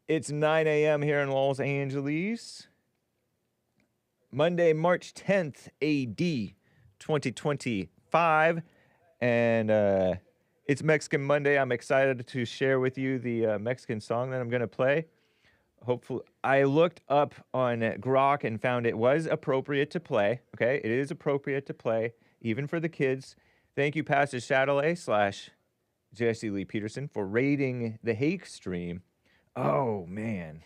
It's 9 a.m. here in Los Angeles. Monday, March 10th, AD 2025. And it's Mexican Monday. I'm excited to share with you the Mexican song that I'm going to play. Hopefully, I looked up on Grok and found it was appropriate to play. Okay, it is appropriate to play, even for the kids. Thank you, Pastor Shadowley / Jesse Lee Peterson, for raiding the Hake stream. Oh, man.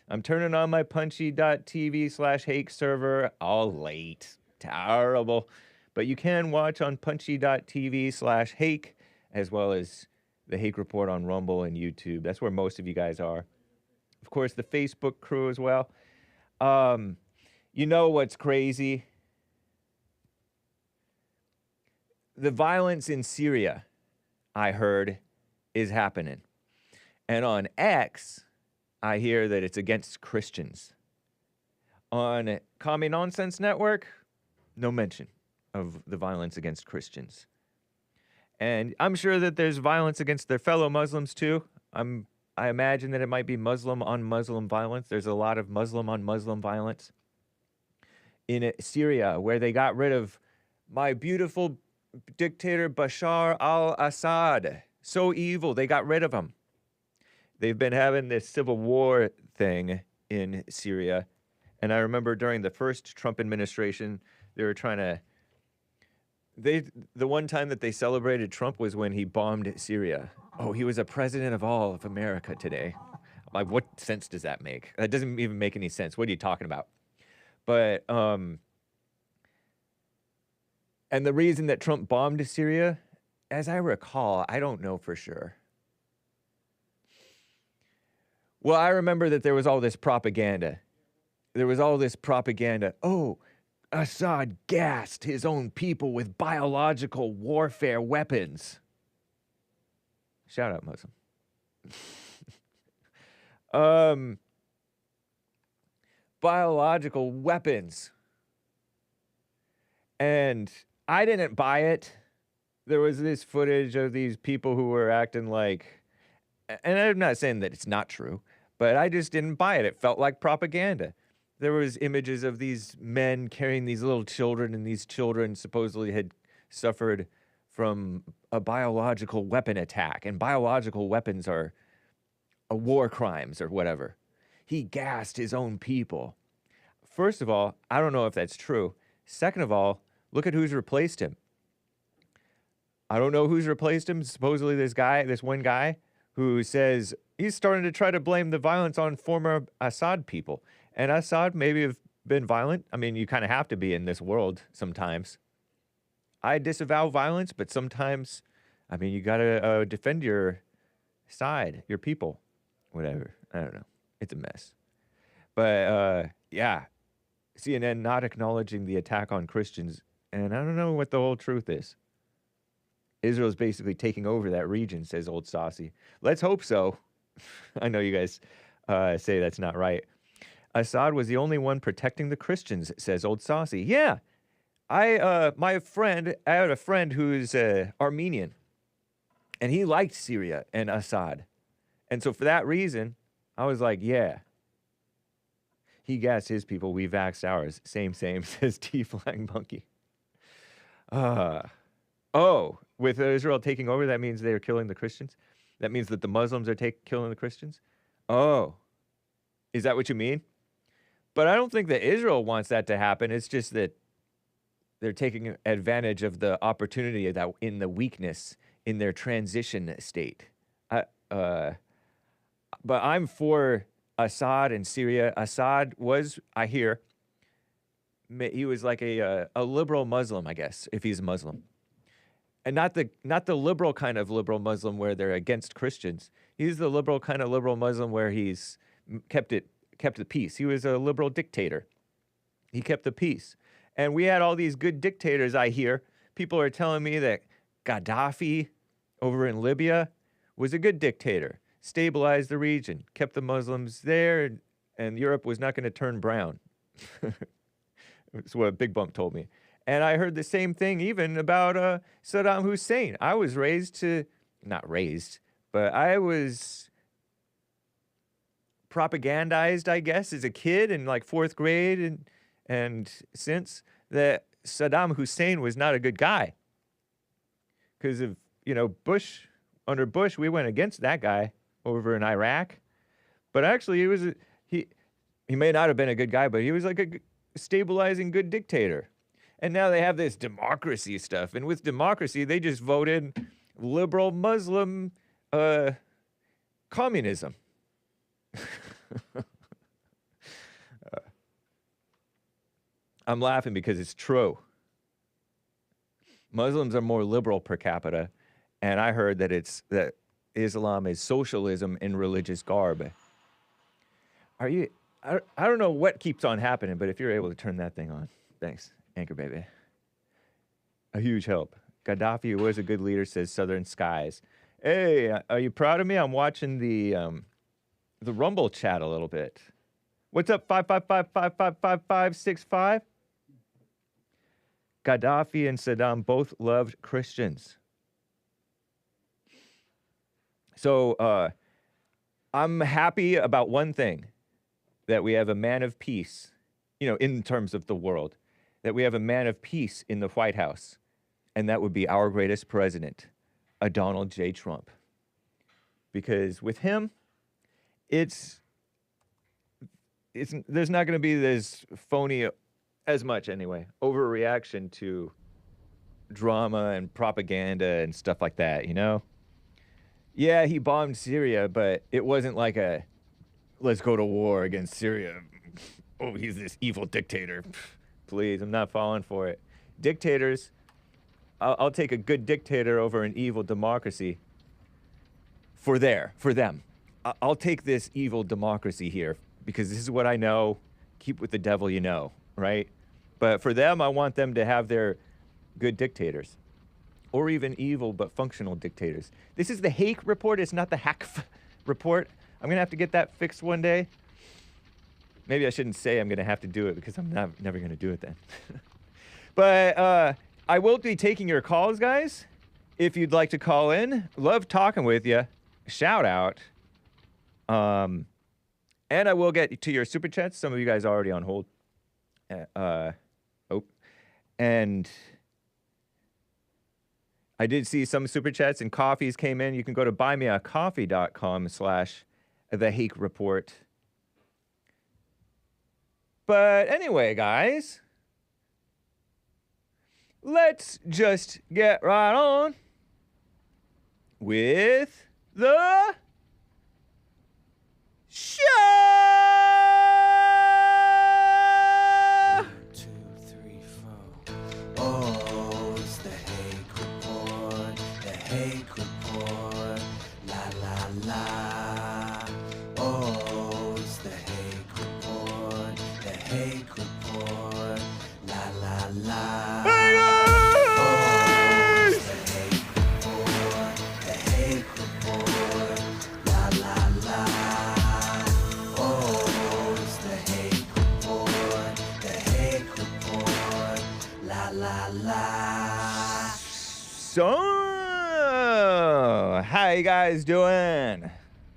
I'm turning on my punchy.tv / Hake server all late. Terrible. But you can watch on punchy.tv / Hake, as well as the Hake Report on Rumble and YouTube. That's where most of you guys are. Of course, the Facebook crew as well. You know what's crazy? The violence in Syria, I heard, is happening. And on X, I hear that it's against Christians. On Commie Nonsense Network, no mention of the violence against Christians. And I'm sure that there's violence against their fellow Muslims too. I imagine that it might be Muslim on Muslim violence. There's a lot of Muslim on Muslim violence in Syria, where they got rid of my beautiful dictator Bashar al-Assad. So evil, they got rid of him. They've been having this civil war thing in Syria. And I remember during the first Trump administration, they were trying to... The one time that they celebrated Trump was when he bombed Syria. Oh, he was a president of all of America today. I'm like, what sense does that make? That doesn't even make any sense. What are you talking about? But, and the reason that Trump bombed Syria, as I recall, I don't know for sure. Well, I remember that there was all this propaganda. Oh, Assad gassed his own people with biological warfare weapons. Shout out, Muslim. Biological weapons. And I didn't buy it. There was this footage of these people who were acting like, and I'm not saying that it's not true, but I just didn't buy it. It felt like propaganda. There was images of these men carrying these little children, and these children supposedly had suffered from a biological weapon attack, and biological weapons are war crimes or whatever. He gassed his own people. First of all, I don't know if that's true. Second of all, look at who's replaced him. I don't know who's replaced him. Supposedly this one guy who says he's starting to try to blame the violence on former Assad people. And Assad maybe have been violent. I mean, you kind of have to be in this world sometimes. I disavow violence, but sometimes, I mean, you got to defend your side, your people, whatever. I don't know. It's a mess. But, yeah, CNN not acknowledging the attack on Christians. And I don't know what the whole truth is. Israel's basically taking over that region, says Old Saucy. Let's hope so. I know you guys say that's not right. Assad was the only one protecting the Christians, says Old Saucy. Yeah, I had a friend who's Armenian, and he liked Syria and Assad. And so for that reason, I was like, yeah. He gassed his people, we vaxxed ours. Same, says T-Flying Monkey. Oh, with Israel taking over, that means they're killing the Christians? That means that the Muslims are killing the Christians? Oh, is that what you mean? But I don't think that Israel wants that to happen. It's just that they're taking advantage of the opportunity that in the weakness in their transition state. But I'm for Assad and Syria. Assad was, I hear, he was like a liberal Muslim, I guess, if he's a Muslim. And not the liberal kind of liberal Muslim where they're against Christians. He's the liberal kind of liberal Muslim where he's kept the peace. He was a liberal dictator. He kept the peace. And we had all these good dictators, I hear. People are telling me that Gaddafi over in Libya was a good dictator, stabilized the region, kept the Muslims there, and Europe was not going to turn brown. That's what Big Bump told me. And I heard the same thing even about Saddam Hussein. I was not raised, but I was propagandized, I guess, as a kid in like 4th grade and since that Saddam Hussein was not a good guy. Because of, Bush, under Bush, we went against that guy over in Iraq. But actually, he may not have been a good guy, but he was like a stabilizing good dictator. And now they have this democracy stuff. And with democracy, they just voted liberal Muslim communism. I'm laughing because it's true. Muslims are more liberal per capita, and I heard that Islam is socialism in religious garb. I don't know what keeps on happening, but if you're able to turn that thing on, thanks, Anchor Baby. A huge help. Gaddafi was a good leader, says Southern Skies. Hey, are you proud of me? I'm watching the Rumble chat a little bit. What's up, 555-555-5565? Gaddafi and Saddam both loved Christians. So I'm happy about one thing, that we have a man of peace, in terms of the world, that we have a man of peace in the White House, and that would be our greatest president, a Donald J. Trump. Because with him, there's not going to be this phony, as much anyway, overreaction to drama and propaganda and stuff like that, Yeah, he bombed Syria, but it wasn't like let's go to war against Syria. Oh, he's this evil dictator. Please, I'm not falling for it. Dictators, I'll take a good dictator over an evil democracy for them. I'll take this evil democracy here because this is what I know. Keep with the devil you know, right? But for them, I want them to have their good dictators. Or even evil but functional dictators. This is the Hake report. It's not the Hake report. I'm going to have to get that fixed one day. Maybe I shouldn't say I'm going to have to do it because I'm never going to do it then. But I will be taking your calls, guys. If you'd like to call in. Love talking with you. Shout out. And I will get to your super chats. Some of you guys are already on hold. And I did see some super chats and coffees came in. You can go to buymeacoffee.com/the Hake report. But anyway, guys, let's just get right on with the show. 1, 2, 3, 4. Oh, it's the Hake report. The Hake report. La la la. Oh, it's the Hake report. The Hake report. La la la. Hey guys! Oh, it's the Hake report. The Hake report. La la la. Oh, it's the Hake report. The Hake report. La la la. So, how you guys doing?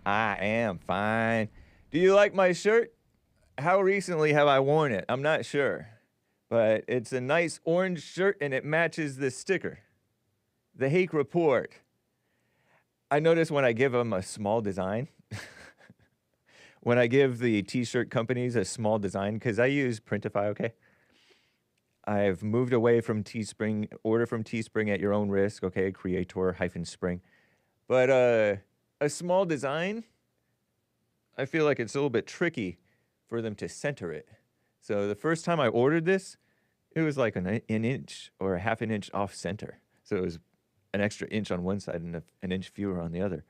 I am fine. Do you like my shirt? How recently have I worn it? I'm not sure. But it's a nice orange shirt and it matches the sticker. The Hake report. I notice when I give them a small design, when I give the t-shirt companies a small design, because I use Printify, okay? I've moved away from Teespring, order from Teespring at your own risk, okay? Creator-Spring. But a small design, I feel like it's a little bit tricky for them to center it. So the first time I ordered this, it was like an inch or a half an inch off center. So it was an extra inch on one side and an inch fewer on the other.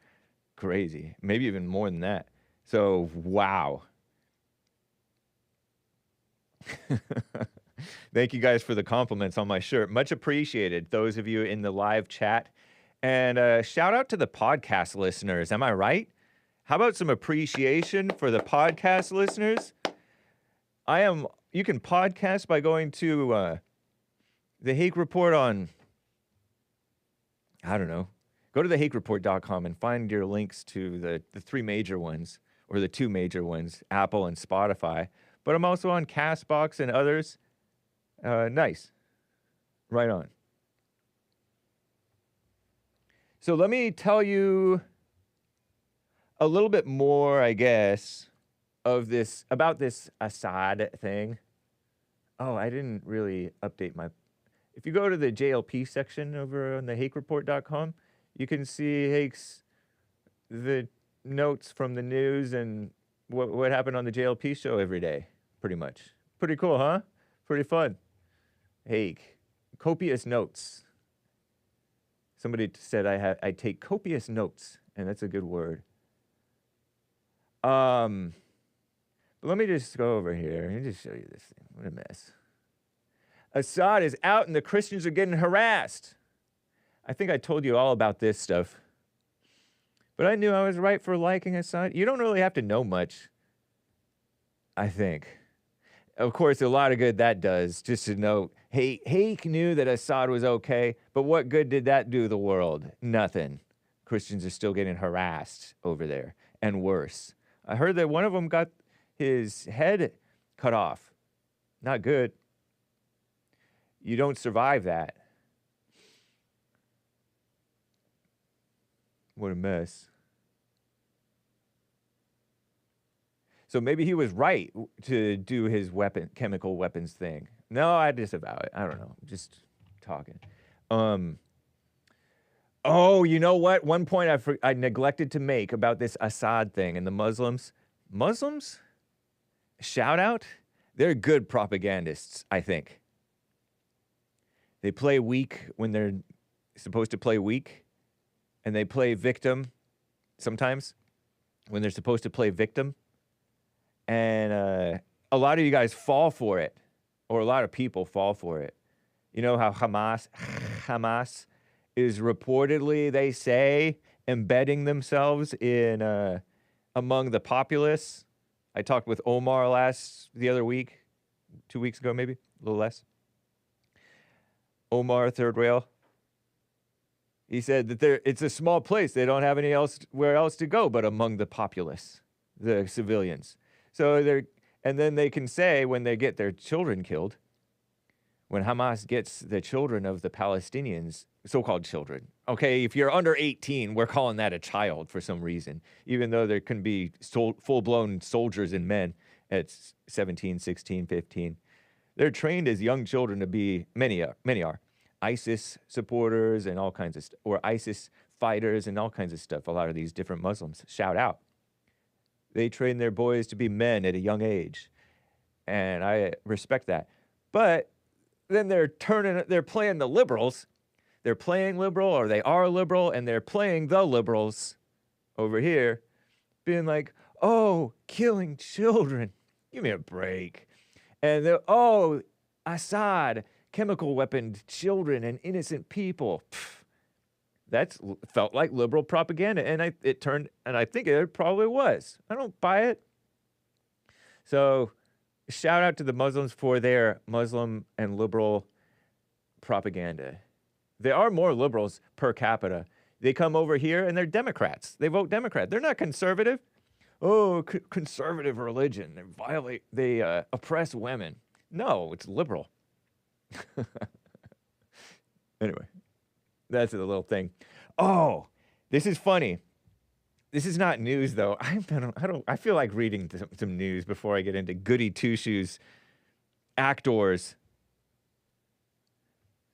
Crazy. Maybe even more than that. So, wow. Thank you guys for the compliments on my shirt. Much appreciated, those of you in the live chat. And shout out to the podcast listeners. Am I right? How about some appreciation for the podcast listeners? You can podcast by going to The Hake Report on, I don't know. Go to thehakereport.com and find your links to the three major ones, or the two major ones, Apple and Spotify. But I'm also on CastBox and others. Nice. Right on. So let me tell you a little bit more, I guess, about this Assad thing. Oh, I didn't really update my... If you go to the JLP section over on thehakereport.com, you can see the notes from the news and what happened on the JLP show every day, pretty much. Pretty cool, huh? Pretty fun. Hake, copious notes. Somebody said I take copious notes, and that's a good word. But let me just go over here and just show you this thing. What a mess. Assad is out and the Christians are getting harassed. I think I told you all about this stuff. But I knew I was right for liking Assad. You don't really have to know much, I think. Of course, a lot of good that does, just to know, Hake knew that Assad was okay, but what good did that do the world? Nothing. Christians are still getting harassed over there, and worse. I heard that one of them got his head cut off. Not good. You don't survive that. What a mess. So maybe he was right to do his chemical weapons thing. No, I disavow it. I don't know. I'm just talking. Oh, you know what? One point I neglected to make about this Assad thing and the Muslims. Muslims? Shout out? They're good propagandists, I think. They play weak when they're supposed to play weak, and they play victim sometimes when they're supposed to play victim. And a lot of you guys fall for it, or a lot of people fall for it. You know how Hamas is reportedly, they say, embedding themselves in among the populace. I talked with Omar the other week, 2 weeks ago maybe, a little less. Omar, third rail. He said that it's a small place. They don't have anywhere else to go but among the populace, the civilians. So and then they can say when they get their children killed, when Hamas gets the children of the Palestinians, so-called children. Okay, if you're under 18, we're calling that a child for some reason, even though there can be full-blown soldiers and men at 17, 16, 15. They're trained as young children to be, many are, ISIS supporters and all kinds of stuff, or ISIS fighters and all kinds of stuff, a lot of these different Muslims. Shout out. They train their boys to be men at a young age, and I respect that. But then they're playing the liberals. They're playing liberal, or they are liberal, and they're playing the liberals over here, being like, oh, killing children. Give me a break. And they're, oh, Assad, chemical weaponed children and innocent people. That felt like liberal propaganda, and I think it probably was. I don't buy it. So, shout out to the Muslims for their Muslim and liberal propaganda. There are more liberals per capita. They come over here and they're Democrats. They vote Democrat. They're not conservative. Oh, conservative religion. They oppress women. No, it's liberal. Anyway, that's a little thing. Oh, this is funny. This is not news though. I feel like reading some news before I get into goody two shoes actors.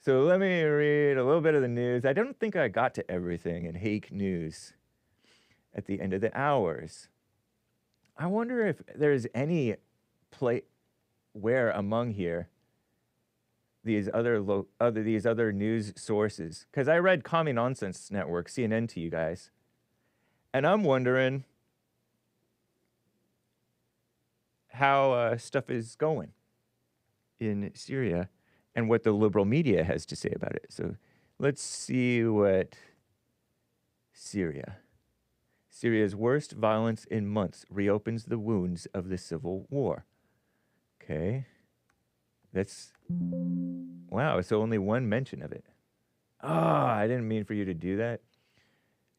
So let me read a little bit of the news. I don't think I got to everything in Hake News at the end of the hours. I wonder if there's any where among here these other news sources, because I read Commie Nonsense Network, CNN, to you guys, and I'm wondering how stuff is going in Syria and what the liberal media has to say about it. So let's see what Syria's worst violence in months reopens the wounds of the civil war. Okay. That's, wow, so only one mention of it. Oh, I didn't mean for you to do that.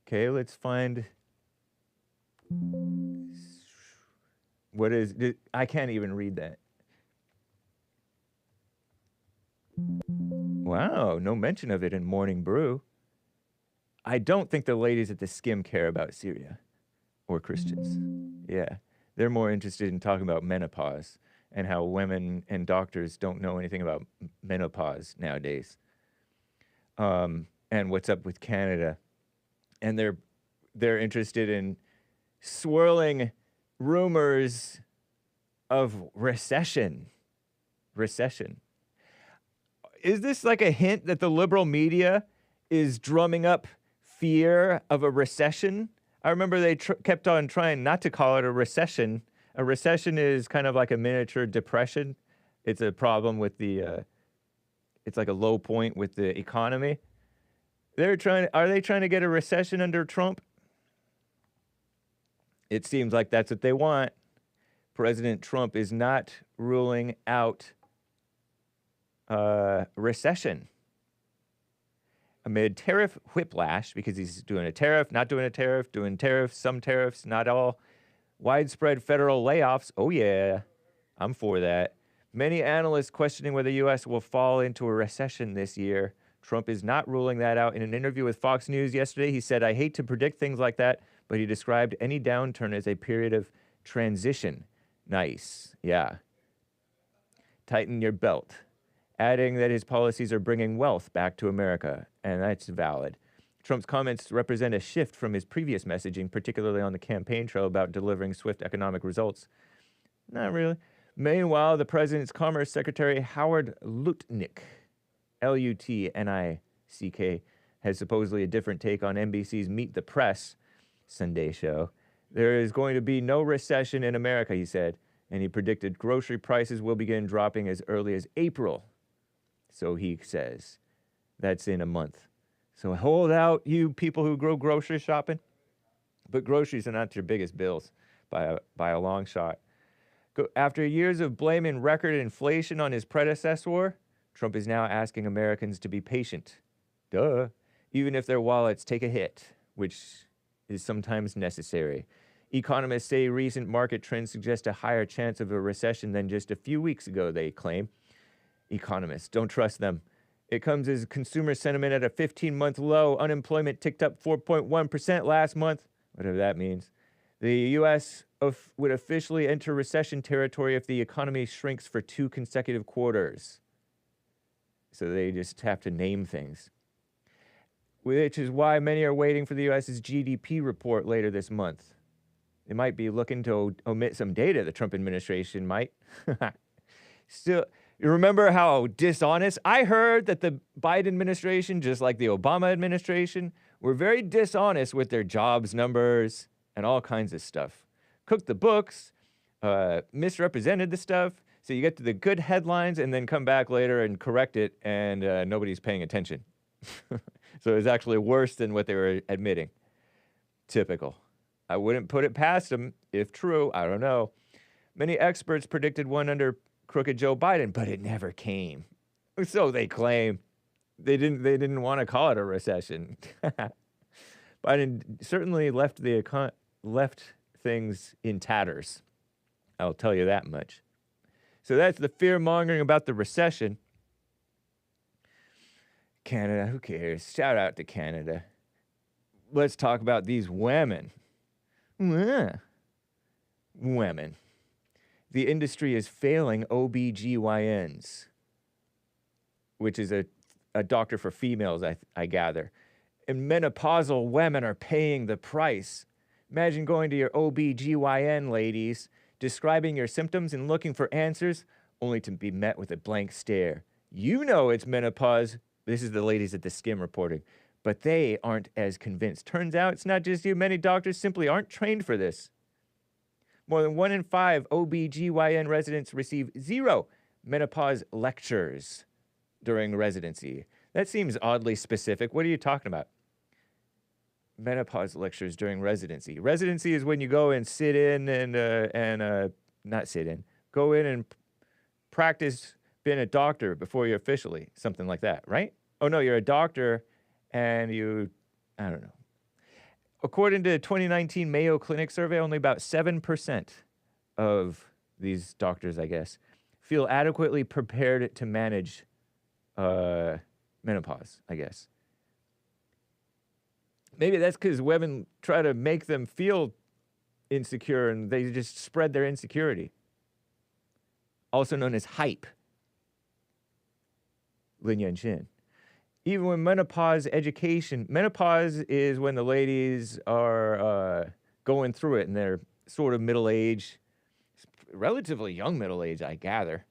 Okay, let's find, what is, I can't even read that. Wow, no mention of it in Morning Brew. I don't think the ladies at the Skim care about Syria or Christians. Yeah, they're more interested in talking about menopause and how women and doctors don't know anything about menopause nowadays. And what's up with Canada. And they're interested in swirling rumors of recession. Recession. Is this like a hint that the liberal media is drumming up fear of a recession? I remember they kept on trying not to call it a recession. A recession is kind of like a miniature depression. It's a problem with the, it's like a low point with the economy. Are they trying to get a recession under Trump? It seems like that's what they want. President Trump is not ruling out recession amid tariff whiplash, because he's doing a tariff, not doing a tariff, doing tariffs, some tariffs, not all. Widespread federal layoffs. Oh, yeah, I'm for that. Many analysts questioning whether the U.S. will fall into a recession this year. Trump is not ruling that out. In an interview with Fox News yesterday, he said, "I hate to predict things like that," but he described any downturn as a period of transition. Nice. Yeah. Tighten your belt. Adding that his policies are bringing wealth back to America, and that's valid. Trump's comments represent a shift from his previous messaging, particularly on the campaign trail about delivering swift economic results. Not really. Meanwhile, the president's Commerce Secretary Howard Lutnick, Lutnick, has supposedly a different take on NBC's Meet the Press Sunday show. There is going to be no recession in America, he said, and he predicted grocery prices will begin dropping as early as April. So he says, that's in a month. So hold out, you people who grow grocery shopping. But groceries are not your biggest bills by a long shot. After years of blaming record inflation on his predecessor, Trump is now asking Americans to be patient. Duh. Even if their wallets take a hit, which is sometimes necessary. Economists say recent market trends suggest a higher chance of a recession than just a few weeks ago, they claim. Economists, don't trust them. It comes as consumer sentiment at a 15-month low. Unemployment ticked up 4.1% last month, whatever that means. The U.S. would officially enter recession territory if the economy shrinks for 2 consecutive quarters. So they just have to name things. Which is why many are waiting for the U.S.'s GDP report later this month. They might be looking to omit some data, the Trump administration might. Still, you remember how dishonest? I heard that the Biden administration, just like the Obama administration, were very dishonest with their jobs numbers and all kinds of stuff. Cooked the books, misrepresented the stuff, so you get to the good headlines and then come back later and correct it, and nobody's paying attention. So it's actually worse than what they were admitting. Typical. I wouldn't put it past them, if true, I don't know. Many experts predicted one under crooked Joe Biden, but it never came. So they claim. They didn't want to call it a recession. Biden certainly left things in tatters. I'll tell you that much. So that's the fear-mongering about the recession. Canada, who cares? Shout out to Canada. Let's talk about these women. Women. The industry is failing OBGYNs, which is a doctor for females, I gather. And menopausal women are paying the price. Imagine going to your OBGYN, ladies, describing your symptoms and looking for answers, only to be met with a blank stare. You know it's menopause. This is the ladies at the Skim reporting. But they aren't as convinced. Turns out it's not just you. Many doctors simply aren't trained for this. More than 1 in 5 OBGYN residents receive 0 menopause lectures during residency. That seems oddly specific. What are you talking about? Menopause lectures during residency. Residency is when you go and sit in and not sit in. Go in and practice been a doctor before you officially, something like that, right? Oh, no, you're a doctor and I don't know. According to a 2019 Mayo Clinic survey, only about 7% of these doctors, I guess, feel adequately prepared to manage menopause, I guess. Maybe that's because women try to make them feel insecure and they just spread their insecurity. Also known as hype. Lin Yan Shin. Even when menopause is when the ladies are going through it and they're sort of middle age, relatively young middle age, I gather.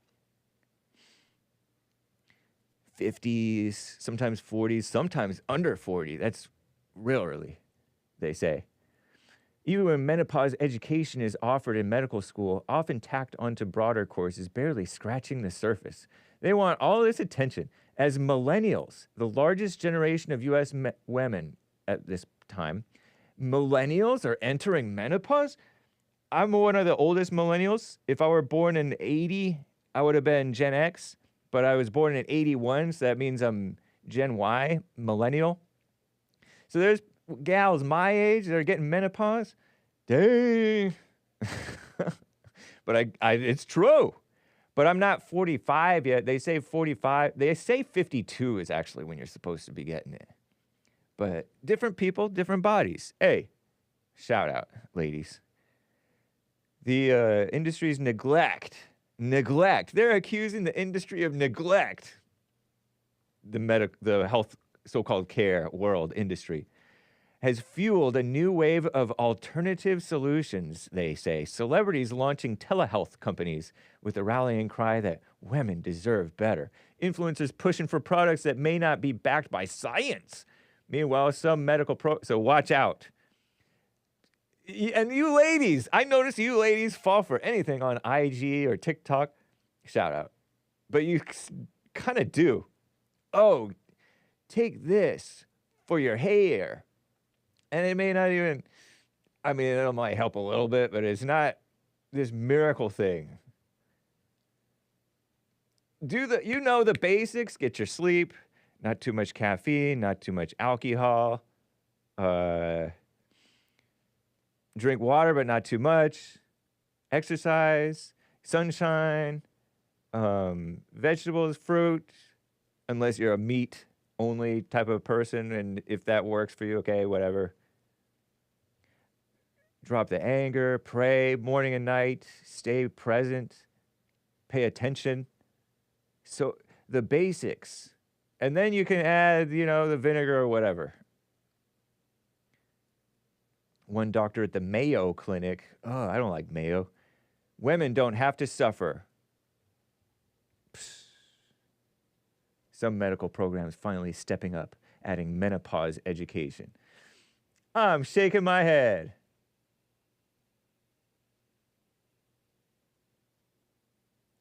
50s, sometimes 40s, sometimes under 40. That's real early, they say. Even when menopause education is offered in medical school, often tacked onto broader courses, barely scratching the surface. They want all this attention. As millennials, the largest generation of U.S. women at this time, millennials are entering menopause? I'm one of the oldest millennials. If I were born in 80, I would have been Gen X, but I was born in 81, so that means I'm Gen Y, millennial. So there's gals my age that are getting menopause. Dang. But it's true. But I'm not 45 yet. They say 45. They say 52 is actually when you're supposed to be getting it. But different people, different bodies. Hey, shout out, ladies. The industry's neglect. They're accusing the industry of neglect. The health, so-called care world industry has fueled a new wave of alternative solutions, they say. Celebrities launching telehealth companies with a rallying cry that women deserve better. Influencers pushing for products that may not be backed by science. Meanwhile, some medical so watch out. And you ladies, I notice you ladies fall for anything on IG or TikTok. Shout out. But you kind of do. Oh, take this for your hair. And it may not even, I mean, it might help a little bit, but it's not this miracle thing. You know the basics, get your sleep, not too much caffeine, not too much alcohol, drink water, but not too much, exercise, sunshine, vegetables, fruit, unless you're a meat only type of person, and if that works for you, okay, whatever. Drop the anger, pray morning and night, stay present, pay attention. So the basics. And then you can add, the vinegar or whatever. One doctor at the Mayo Clinic, oh, I don't like Mayo. Women don't have to suffer. Psst. Some medical programs finally stepping up, adding menopause education. I'm shaking my head.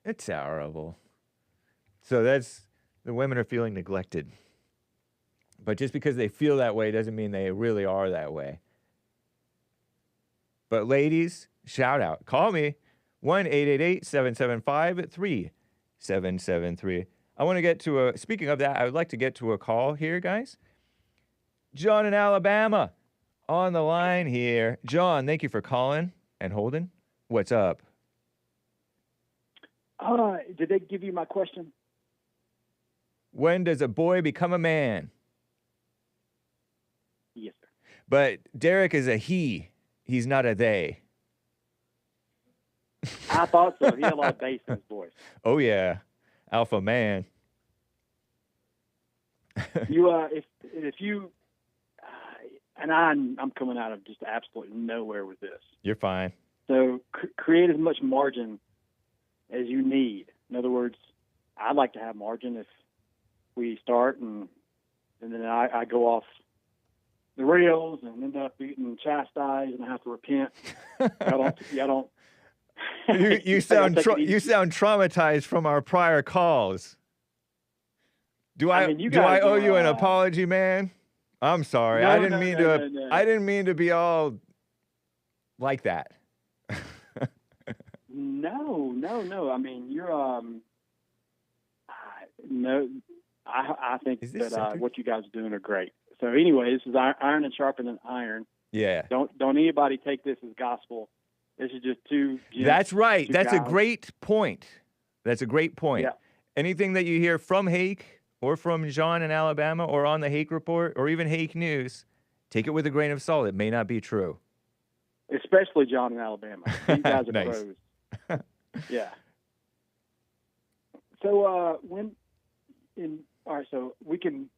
It's horrible. So the women are feeling neglected. But just because they feel that way doesn't mean they really are that way. But ladies, shout out. Call me, 1-888-775-3773. I want to get to speaking of that, I would like to get to a call here, guys. John in Alabama on the line here. John, thank you for calling and holding. What's up? Did they give you my question? When does a boy become a man? Yes, sir. But Derek is a he. He's not a they. I thought so. He had a lot of bass in his voice. Oh, yeah. Alpha man. If you, and I'm coming out of just absolutely nowhere with this. You're fine. So create as much margin as you need. In other words, I'd like to have margin if we start and then I go off the rails and end up getting chastised and I have to repent. I don't. You sound traumatized from our prior calls. Do I owe you an apology, man? I'm sorry. No, I didn't mean to be all like that. No. I mean, you're no, I think Is this that centered? what you guys are doing are great. So anyway, this is iron and sharpening iron. Yeah. Don't anybody take this as gospel. This is just two. That's right. two That's a guys. great point. That's a great point. Yeah. Anything that you hear from Hake or from John in Alabama or on the Hake Report or even Hake News, take it with a grain of salt. It may not be true. Especially John in Alabama. These guys are Nice. pros. Yeah. So all right, so we can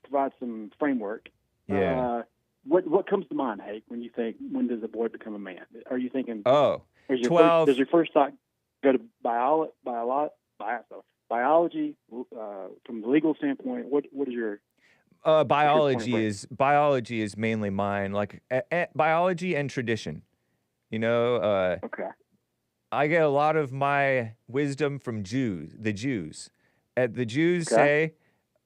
provide some framework. Yeah. What comes to mind, Hake, when you think, when does a boy become a man? Are you thinking, Oh, does 12. does your first thought go to biology, from the legal standpoint? What is your Biology point is mainly mine, like biology and tradition. You know, okay? I get a lot of my wisdom from the Jews. The Jews Okay. say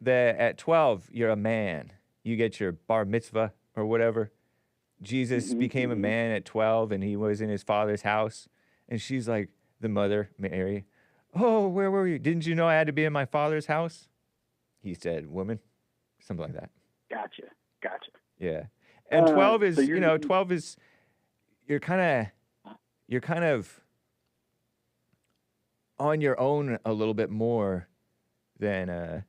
that at 12, you're a man. You get your bar mitzvah or whatever. Jesus became a man at 12 and he was in his father's house. And she's like, the mother, Mary, oh, where were you? Didn't you know I had to be in my father's house? He said, woman, something like that. Gotcha. Yeah. And 12 is, so you're- 12 is, you're kind of on your own a little bit more than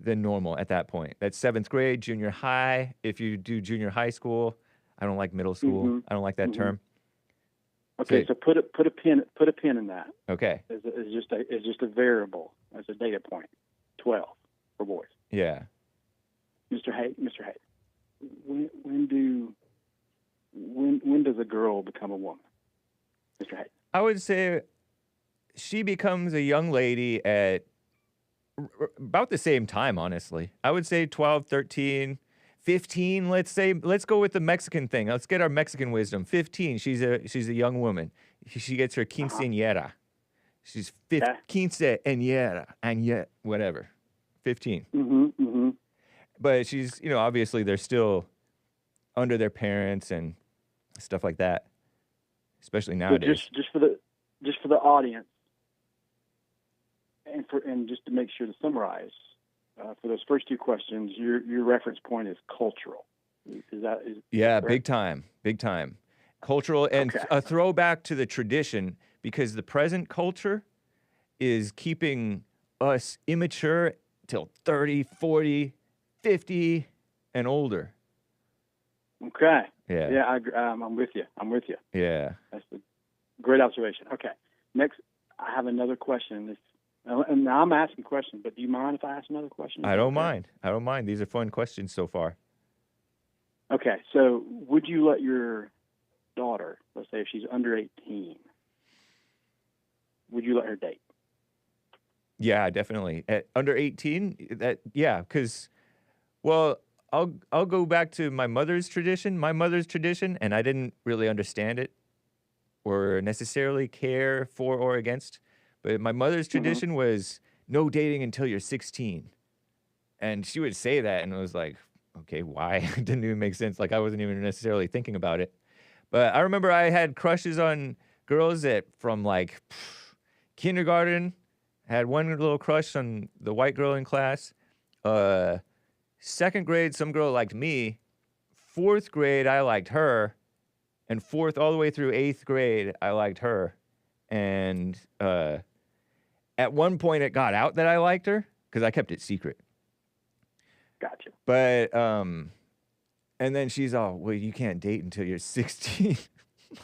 normal at that point. That's 7th grade, junior high. If you do junior high school, I don't like middle school. I don't like that term. Okay, so put a pin in that. Okay. As just a variable, as a data point. 12 for boys. Yeah. Mr. Hake, when does a girl become a woman? Mr. Hake. I would say she becomes a young lady at about the same time, honestly. I would say 12, 13, 15, let's go with the Mexican thing. Let's get our Mexican wisdom. 15, she's a young woman. She gets her quinceañera. She's quinceañera, and yet whatever. 15. But she's, obviously they're still under their parents and stuff like that. Especially nowadays. So just for the audience, and just to make sure to summarize, for those first two questions, your reference point is cultural. Yeah, big time. Cultural and a throwback to the tradition, because the present culture is keeping us immature till 30, 40, 50 and older. Okay. Yeah. Yeah, I'm with you. Yeah. That's a great observation. Okay. Next, I have another question. And now I'm asking questions, but do you mind if I ask another question? I don't mind. These are fun questions so far. Okay. So would you let your daughter, let's say if she's under 18, would you let her date? Yeah, definitely. At under 18, because, well, I'll go back to my mother's tradition, and I didn't really understand it or necessarily care for or against. But my mother's tradition was no dating until you're 16. And she would say that, and I was like, okay, why? It didn't even make sense. Like, I wasn't even necessarily thinking about it. But I remember I had crushes on girls from, like, kindergarten. I had one little crush on the white girl in class. 2nd grade, some girl liked me. 4th grade, I liked her. And 4th all the way through 8th grade, I liked her. And at one point, it got out that I liked her because I kept it secret. Gotcha. But and then she's all, well, you can't date until you're 16.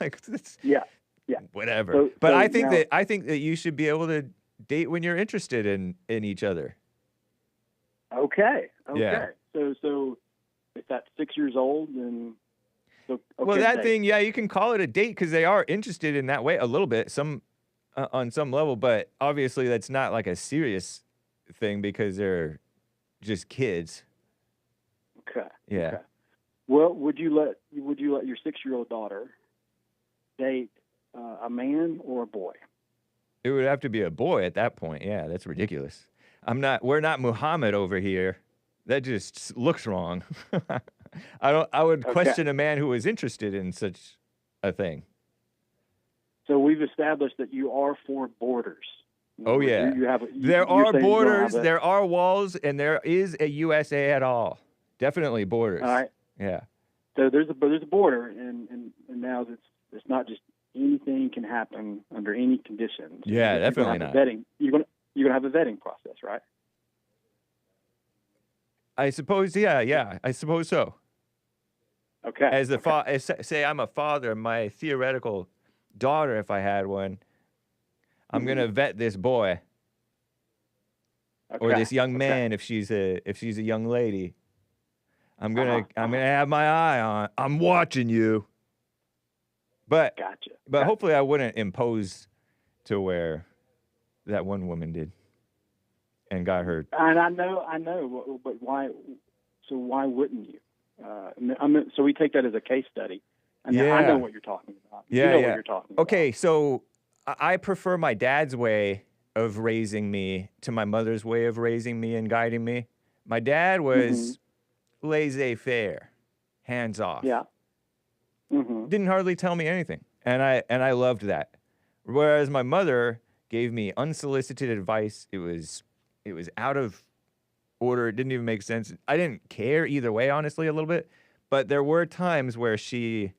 Like, yeah, whatever. So I think that you should be able to date when you're interested in each other. Okay. Yeah. So if that's 6 years old, then Well, that thing, yeah, you can call it a date because they are interested in that way a little bit, on some level, but obviously that's not like a serious thing because they're just kids. Okay. Yeah. Okay. Well, would you let your 6-year-old daughter date a man or a boy? It would have to be a boy at that point. Yeah, that's ridiculous. We're not Muhammad over here. That just looks wrong. I would question a man who was interested in such a thing. So we've established that you are for borders. In other Oh words, yeah. you have There you're are saying you're gonna borders, have there are walls, and there is a USA at all. Definitely borders. all right. Yeah. So there's a border, and now it's not just anything can happen under any conditions. Yeah, You're gonna definitely have not. a vetting. You're gonna have a vetting process, right? I suppose, yeah, I suppose so. Okay. As say I'm a father, my theoretical daughter, if I had one, I'm gonna vet this boy or Okay. this young Okay. man if she's a young lady. I'm gonna have my eye on. I'm watching you. But Gotcha. hopefully I wouldn't impose to where that one woman did and got hurt. And I know, but why? So why wouldn't you? So we take that as a case study. I mean, I know what you're talking about. Yeah, you know yeah. what you're talking about. Okay, so I prefer my dad's way of raising me to my mother's way of raising me and guiding me. My dad was laissez-faire, hands off. Yeah. Mm-hmm. Didn't hardly tell me anything, and I loved that. Whereas my mother gave me unsolicited advice. It was out of order. It didn't even make sense. I didn't care either way, honestly, a little bit. But there were times where she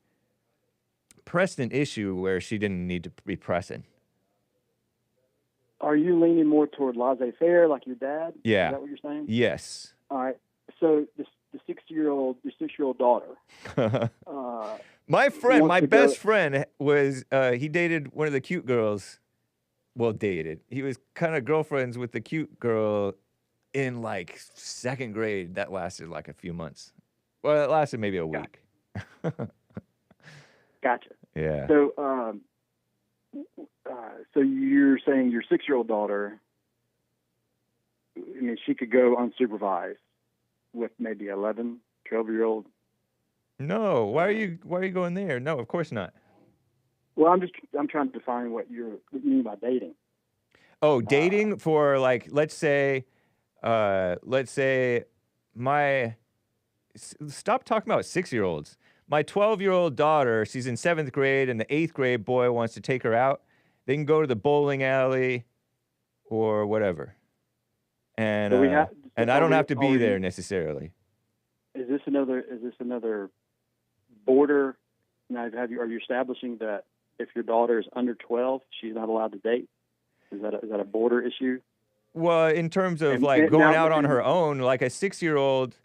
pressed an issue where she didn't need to be pressing. Are you leaning more toward laissez-faire, like your dad? Yeah. Is that what you're saying? Yes. All right. So your 6-year-old daughter. My friend, wants my to best go- friend was, he dated one of the cute girls. Well, dated. He was kind of girlfriends with the cute girl in like 2nd grade. That lasted like a few months. Well, it lasted maybe a week. Gotcha. Yeah. So you're saying your 6-year-old daughter, I mean, she could go unsupervised with maybe 11, 12-year-old. No, why are you going there? No, of course not. Well, I'm trying to define what you mean by dating. Oh, dating for like, let's say stop talking about 6-year-olds. My 12-year-old daughter, she's in 7th grade, and the 8th grade boy wants to take her out. They can go to the bowling alley or whatever. And and I don't have to be there necessarily. Is this another border? Now, are you establishing that if your daughter is under 12, she's not allowed to date? Is that a border issue? Well, in terms of going out on her own, like a 6-year-old,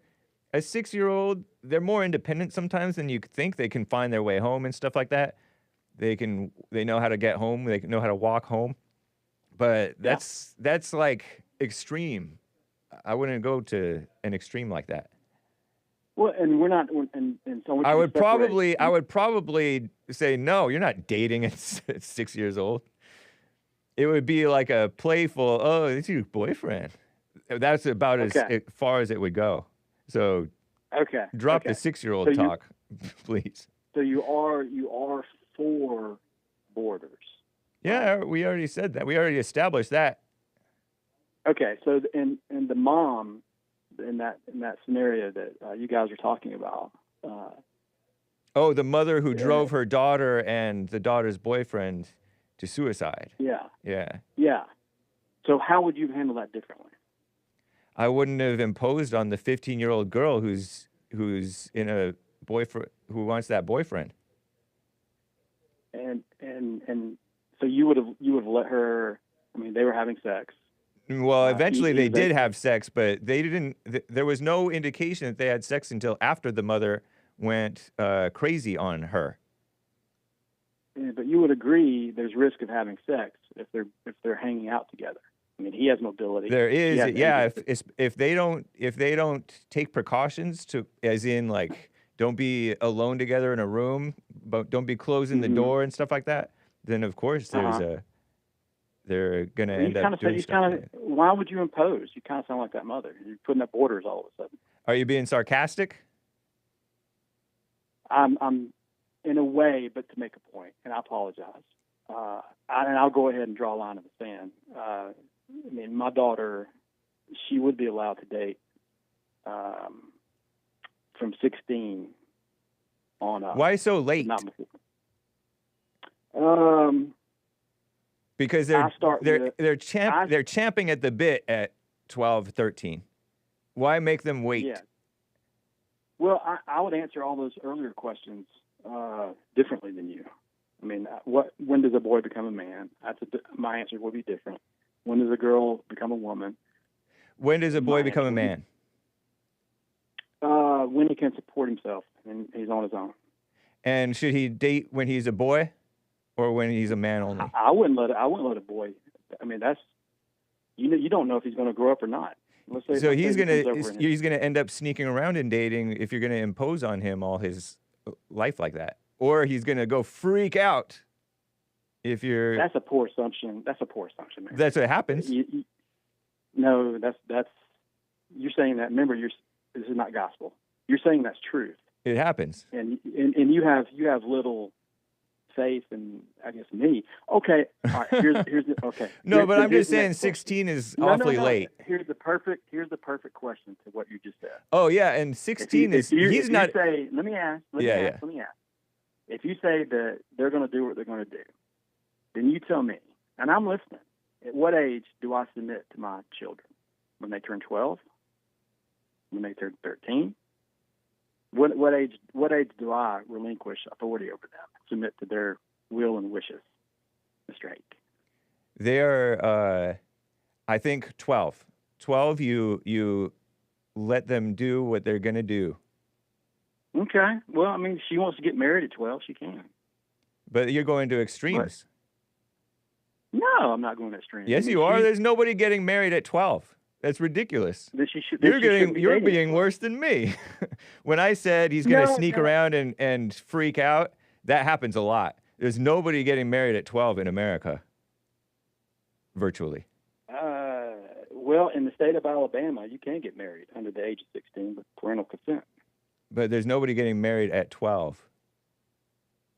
they're more independent sometimes than you think. They can find their way home and stuff like that. They know how to get home. They know how to walk home. But that's like extreme. I wouldn't go to an extreme like that. Well, and we're not. And so I would probably say no. You're not dating at 6 years old. It would be like a playful. Oh, it's your boyfriend. That's about as far as it would go. So, drop the 6-year-old talk, please. So you are for borders. Yeah, we already said that. We already established that. Okay, so and the mom in that scenario that you guys are talking about. Oh, the mother who drove her daughter and the daughter's boyfriend to suicide. Yeah. Yeah. Yeah. So how would you handle that differently? I wouldn't have imposed on the 15-year-old girl who's in a boyfriend who wants that boyfriend. And so you would have let her. I mean, they were having sex. Well, eventually they did have sex, but they didn't. There was no indication that they had sex until after the mother went crazy on her. Yeah, but you would agree there's risk of having sex if they're hanging out together. I mean, he has mobility. There is, yeah. If they don't take precautions to, as in like, don't be alone together in a room, but don't be closing the door and stuff like that, then of course they're gonna end up doing stuff. Why would you impose? You kind of sound like that mother. You're putting up borders all of a sudden. Are you being sarcastic? I'm in a way, but to make a point, and I apologize. And I'll go ahead and draw a line in the sand. I mean, my daughter, she would be allowed to date from 16 on up. Why so late? Not before. Because I start with they're champing at the bit at 12, 13. Why make them wait? yeah. Well, I would answer all those earlier questions differently than you. I mean, when does a boy become a man? My answer would be different. When does a girl become a woman? When does a boy become a man? When he can support himself and he's on his own. And should he date when he's a boy, or when he's a man only? I wouldn't let a boy. I mean, that's you don't know if he's going to grow up or not. So he's gonna end up sneaking around and dating if you're gonna impose on him all his life like that, or he's gonna go freak out if you're. That's a poor assumption. That's a poor assumption, man. That's what happens. No, that's you're saying that. Remember, this is not gospel. You're saying that's truth. It happens. And you have little faith in, I guess, me. Okay, all right. Here's the okay. No, but I'm just saying 16 is awfully late. Here's the perfect question to what you just said. Oh yeah, and 16 if you not. Say, let me ask. Let me ask. If you say that they're going to do what they're going to do, then you tell me, and I'm listening. At what age do I submit to my children? When they turn 12? When they turn 13? What age do I relinquish authority over them, submit to their will and wishes, Mr. Hake? They're, I think 12. 12, you let them do what they're going to do. Okay. Well, I mean, she wants to get married at 12, she can. But you're going to extremes. What? No, I'm not going to extremes. Yes, you are. There's nobody getting married at 12. That's ridiculous. You're being worse than me. When I said he's going to sneak around and freak out, that happens a lot. There's nobody getting married at 12 in America. Virtually. Well, in the state of Alabama, you can get married under the age of 16 with parental consent. But there's nobody getting married at 12.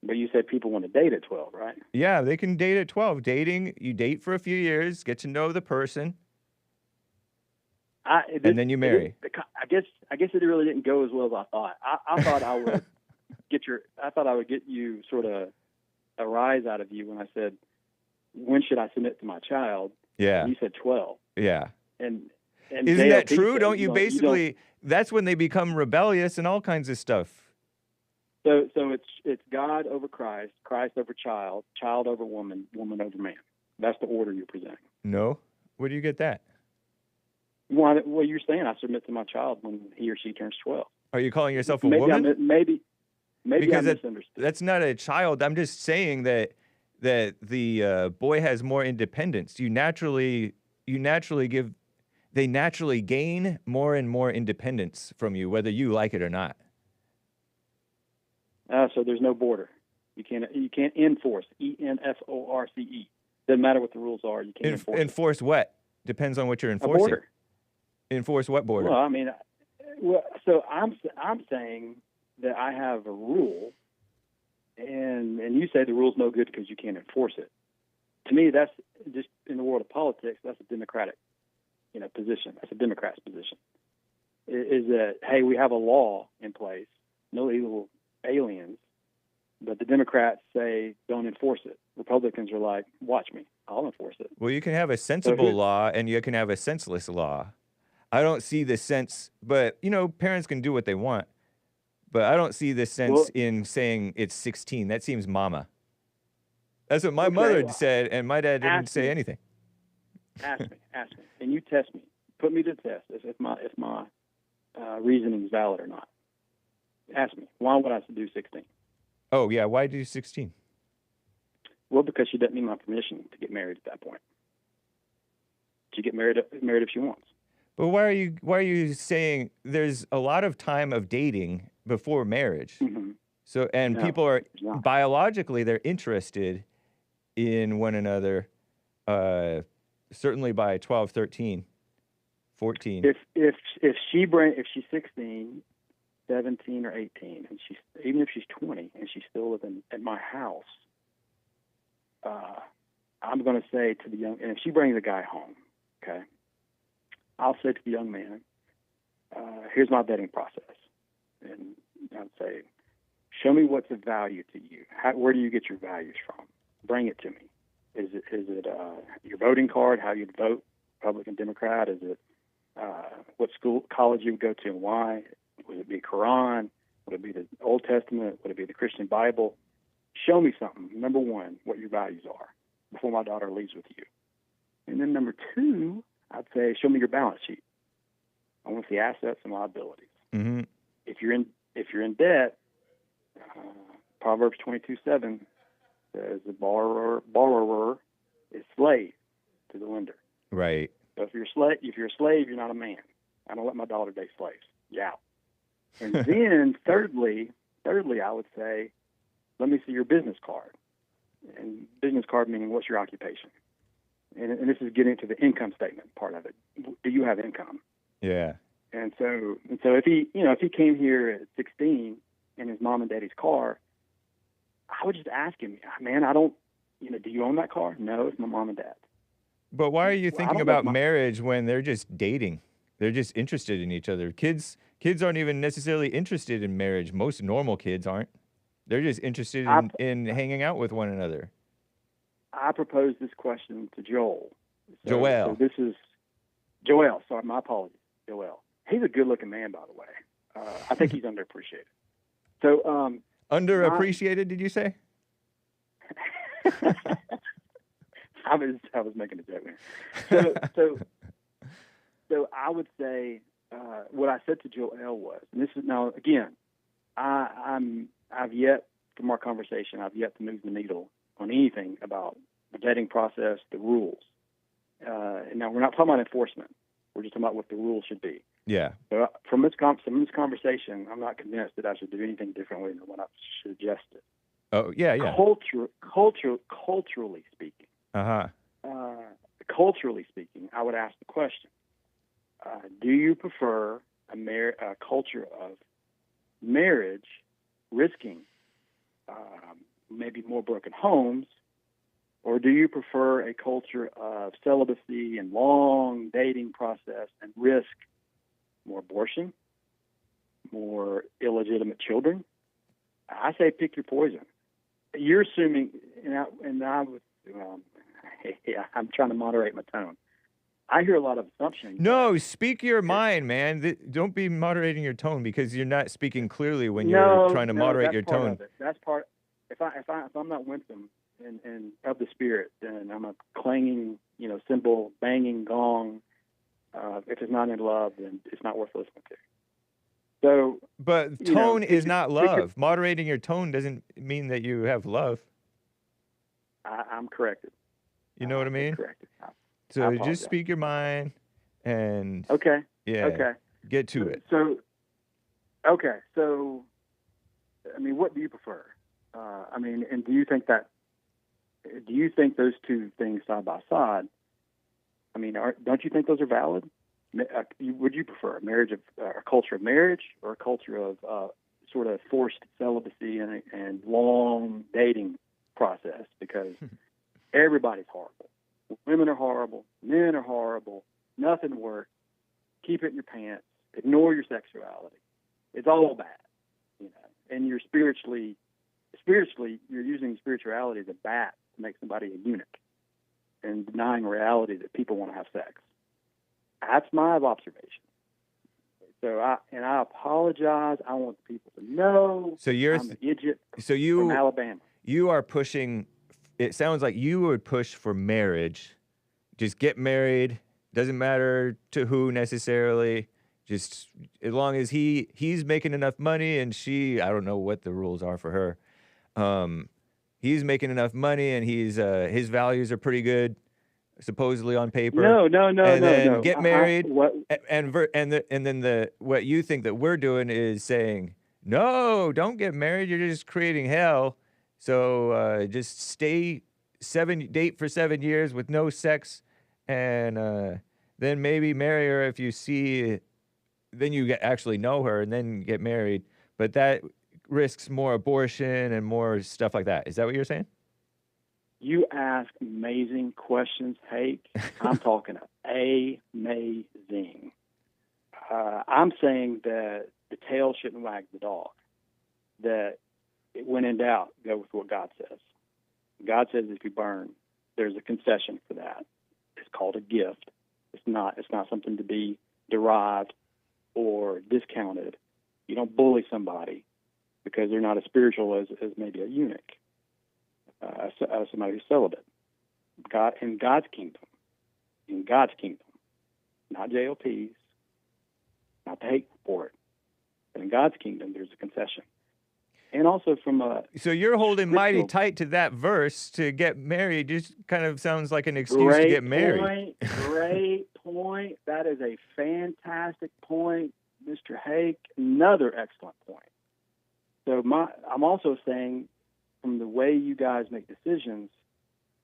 But you said people want to date at 12, right? Yeah, they can date at 12. You date for a few years, get to know the person. And then you marry. I guess it really didn't go as well as I thought. I thought I would get you sort of a rise out of you when I said, when should I submit to my child? Yeah. And you said 12. Yeah. And isn't that true? Don't you basically? That's when they become rebellious and all kinds of stuff. So it's God over Christ, Christ over child, child over woman, woman over man. That's the order you're presenting. No. Where do you get that? Well, you're saying I submit to my child when he or she turns 12. Are you calling yourself a woman? Maybe because I misunderstood. That's not a child. I'm just saying that the boy has more independence. They naturally gain more and more independence from you, whether you like it or not. So there's no border. You can't enforce. ENFORCE. Doesn't matter what the rules are. You can't enforce what? Depends on what you're enforcing. A border. Enforce what border? Well, I mean, so I'm saying that I have a rule, and you say the rule's no good because you can't enforce it. To me, that's just in the world of politics. That's a Democratic, position. That's a Democrat's position. Is that, hey, we have a law in place, no illegal aliens, but the Democrats say don't enforce it. Republicans are like, watch me, I'll enforce it. Well, you can have a sensible law and you can have a senseless law. I don't see the sense, but parents can do what they want. But I don't see the sense in saying it's 16. That seems mama. That's what my mother said, and my dad didn't say anything. Ask me, and you test me. Put me to the test if my reasoning is valid or not. Ask me, why would I do 16? Oh yeah, why do 16? Well, because she doesn't need my permission to get married at that point. She get married if she wants. But why are you saying there's a lot of time of dating before marriage? Mm-hmm. So people are biologically they're interested in one another. Certainly by 12, 13, 14. If she's 16, 17 or 18, and even if she's 20 and she's still living at my house, I'm going to say to the young, and if she brings a guy home, okay, I'll say to the young man, here's my vetting process. And I'd say, show me what's of value to you. Where do you get your values from? Bring it to me. Is it your voting card, how you'd vote, Republican, Democrat? Is it what college you would go to and why? Would it be Quran? Would it be the Old Testament? Would it be the Christian Bible? Show me something. Number one, what your values are before my daughter leaves with you. And then number two, I'd say, show me your balance sheet. I want to see assets and liabilities. Mm-hmm. If you're in debt, Proverbs 22:7 says the borrower is slave to the lender. Right. So if you're a slave, you're not a man. I don't let my daughter date slaves. Yeah. And then thirdly, I would say, let me see your business card. And business card meaning what's your occupation? And this is getting to the income statement part of it. Do you have income? Yeah. And so if he came here at 16 in his mom and daddy's car, I would just ask him, man, do you own that car? No, it's my mom and dad. But why are you thinking about marriage when they're just dating? They're just interested in each other. Kids aren't even necessarily interested in marriage. Most normal kids aren't. They're just interested in hanging out with one another. I proposed this question to Joel. Joel. So this is Joel. Sorry, my apologies, Joel. He's a good-looking man, by the way. I think he's underappreciated. So underappreciated? Did you say? I was making a joke there. So I would say what I said to Joel was, and this is now again, I've yet from our conversation, I've yet to move the needle on anything about the vetting process, the rules. And now we're not talking about enforcement. We're just talking about what the rules should be. Yeah. So from this conversation, I'm not convinced that I should do anything differently than what I've suggested. Oh yeah. Culturally speaking. Uh-huh. Culturally speaking, I would ask the question: do you prefer a culture of marriage risking maybe more broken homes, or do you prefer a culture of celibacy and long dating process and risk more abortion, more illegitimate children? I say pick your poison. You're assuming, I'm trying to moderate my tone. I hear a lot of assumptions. No, speak your mind, man. Don't be moderating your tone because you're not speaking clearly when you're trying to moderate your tone. That's part. If I'm not winsome and of the spirit, then I'm a clanging, cymbal, banging gong. If it's not in love, then it's not worth listening to. So, but tone is not love. Moderating your tone doesn't mean that you have love. I'm corrected. You know what I mean? Corrected. So just speak your mind and get to it. So, I mean, what do you prefer? And do you think those two things side by side? I mean, don't you think those are valid? Would you prefer a culture of marriage, or a culture of sort of forced celibacy and long dating process? Because everybody's horrible. Women are horrible. Men are horrible. Nothing works. Keep it in your pants. Ignore your sexuality. It's all bad, And you're spiritually, you're using spirituality as a bat to make somebody a eunuch, and denying reality that people want to have sex. That's my observation. So I apologize. I want people to know. So I'm an idiot. So you from Alabama. You are pushing. It sounds like you would push for marriage. Just get married. Doesn't matter to who necessarily. Just as long as he's making enough money and I don't know what the rules are for her. He's making enough money and his values are pretty good, supposedly on paper. No. And then get married. What What you think that we're doing is saying, no, don't get married. You're just creating hell. So just date for 7 years with no sex, and then maybe marry her if you see. Then you actually know her, and then get married. But that risks more abortion and more stuff like that. Is that what you're saying? You ask amazing questions, Hake. I'm talking amazing. I'm saying that the tail shouldn't wag the dog. That when in doubt, go with what God says. God says if you burn, there's a concession for that. It's called a gift. It's not something to be derived or discounted. You don't bully somebody because they're not as spiritual as maybe a eunuch, somebody who's celibate. In God's kingdom, not JLP's, not the Hake report, but in God's kingdom, there's a concession. And also from a... So you're holding mighty tight to that verse to get married. Just kind of sounds like an excuse to get married. Great point. That is a fantastic point, Mr. Hake. Another excellent point. So I'm also saying, from the way you guys make decisions,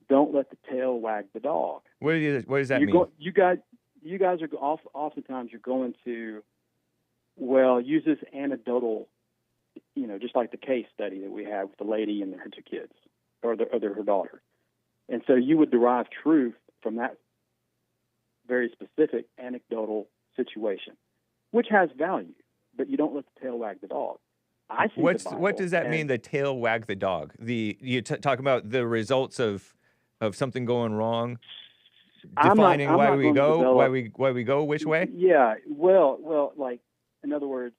don't let the tail wag the dog. What does that mean? You guys are oftentimes you're going to, use this anecdotal, just like the case study that we had with the lady and her two kids, or her daughter. And so you would derive truth from that very specific anecdotal situation, which has value, but you don't let the tail wag the dog. What does that mean, the tail wag the dog? You talk about the results of something going wrong, defining why we go which way? Yeah, well, like, in other words,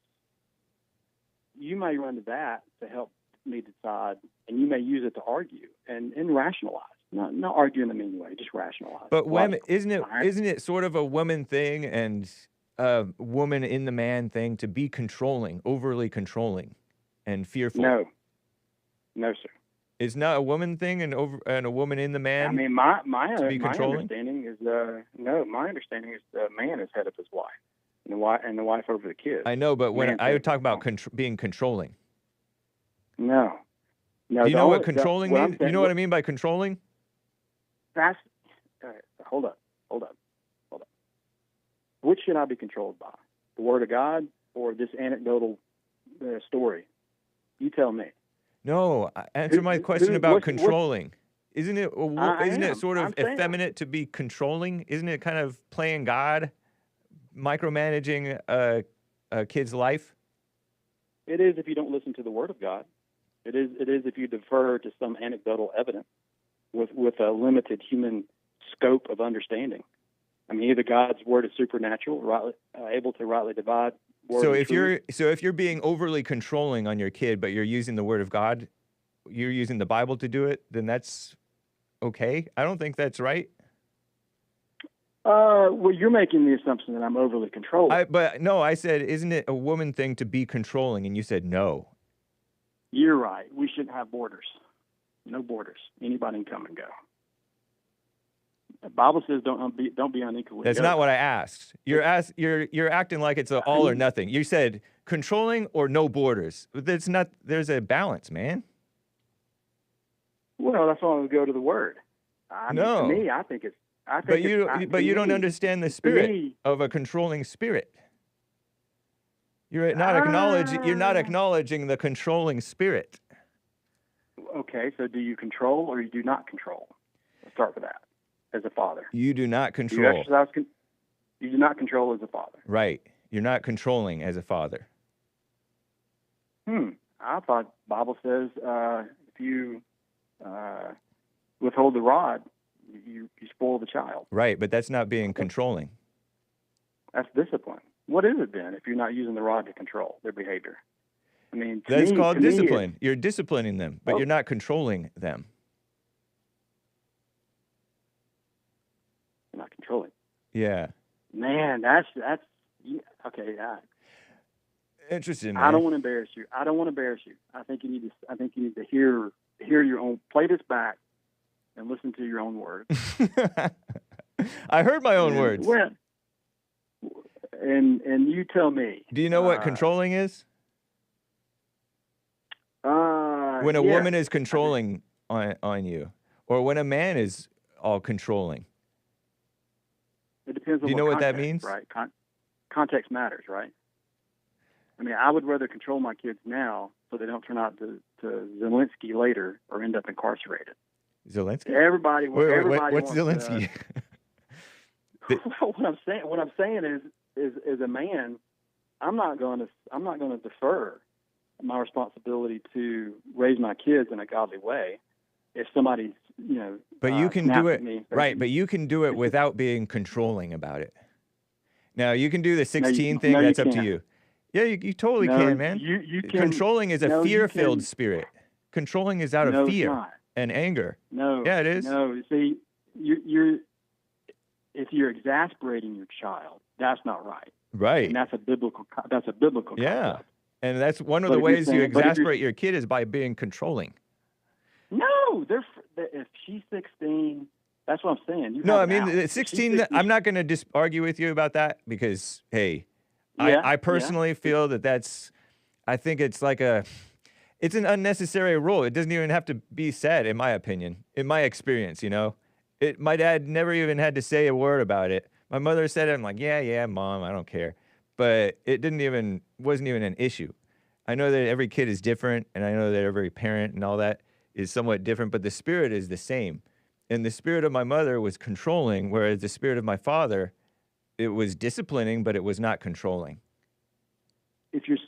you may run to that to help me decide, and you may use it to argue and rationalize. Not argue in a mean way, just rationalize. But women, isn't it sort of a woman thing and a woman in the man thing to be controlling, overly controlling, and fearful? No, sir. It's not a woman thing and a woman in the man. I mean, my controlling? understanding is my understanding is the man is head of his wife, and the wife over the kids. I know, but when I would talk about being controlling. No. Do you know what controlling means? You know what I mean by controlling? That's hold up. Which should I be controlled by? The Word of God or this anecdotal story? You tell me. No, answer my question about controlling. Isn't it sort of effeminate to be controlling? Isn't it kind of playing God, micromanaging a kid's life? It is if you don't listen to the Word of God. It is if you defer to some anecdotal evidence with a limited human scope of understanding. I mean, either God's Word is supernatural, able to rightly divide. So if you're being overly controlling on your kid, but you're using the Word of God, you're using the Bible to do it, then that's okay. I don't think that's right. Well, you're making the assumption that I'm overly controlling. But no, I said, isn't it a woman thing to be controlling? And you said no. You're right. We shouldn't have borders. No borders. Anybody can come and go. The Bible says don't be unequally. That's not what I asked. You're acting like it's an all or nothing. You said controlling or no borders. That's not. There's a balance, man. Well, that's why we go to the Word. No. To me, I think it's. But you don't understand the spirit of a controlling spirit. You're not acknowledging the controlling spirit. Okay, so do you control or you do not control? Let's start with that. As a father, you do not control. You do not control as a father. Right. You're not controlling as a father. I thought the Bible says if you withhold the rod, you spoil the child. Right, but that's not being controlling. That's discipline. What is it then if you're not using the rod to control their behavior? I mean, that's called discipline. You're disciplining them, but you're not controlling them. Not controlling. Yeah. Man, that's okay. Interesting, man. I don't want to embarrass you. I think you need to hear your own. Play this back and listen to your own words. I heard my own words. And you tell me. Do you know what controlling is? When a woman is controlling on you, or when a man is all controlling. It depends on. Do you know what that means? Right. Context matters, right? I mean, I would rather control my kids now so they don't turn out to Zelensky later or end up incarcerated. Zelensky? Everybody what's Zelensky? What I'm saying is as a man, I'm not going to defer my responsibility to raise my kids in a godly way if somebody's But you can do snapped it, at me. right? But you can do it without being controlling about it. Now, you can do the 16 thing. No, you That's up to can't. you. Yeah, you totally No, can, man. you can. Controlling is a No, you fear-filled can. spirit. Controlling is out of No, it's fear not. and anger. No. Yeah, it is. No, see, you're if you're exasperating your child, that's not right. Right. And that's a biblical. That's a biblical Yeah. concept. And that's one of But the if you're ways you saying- but if you're- exasperate your kid is by being controlling. No, if she's 16, that's what I'm saying. You No, have I an mean, out. the If she's 16, I'm not going to argue with you about that because, hey, Yeah, I personally feel I think it's it's an unnecessary rule. It doesn't even have to be said, in my opinion, in my experience, my dad never even had to say a word about it. My mother said it. I'm like, yeah, mom, I don't care. But it wasn't even an issue. I know that every kid is different, and I know that every parent and all that is somewhat different, but the spirit is the same. And the spirit of my mother was controlling, whereas the spirit of my father, it was disciplining, but it was not controlling. If you're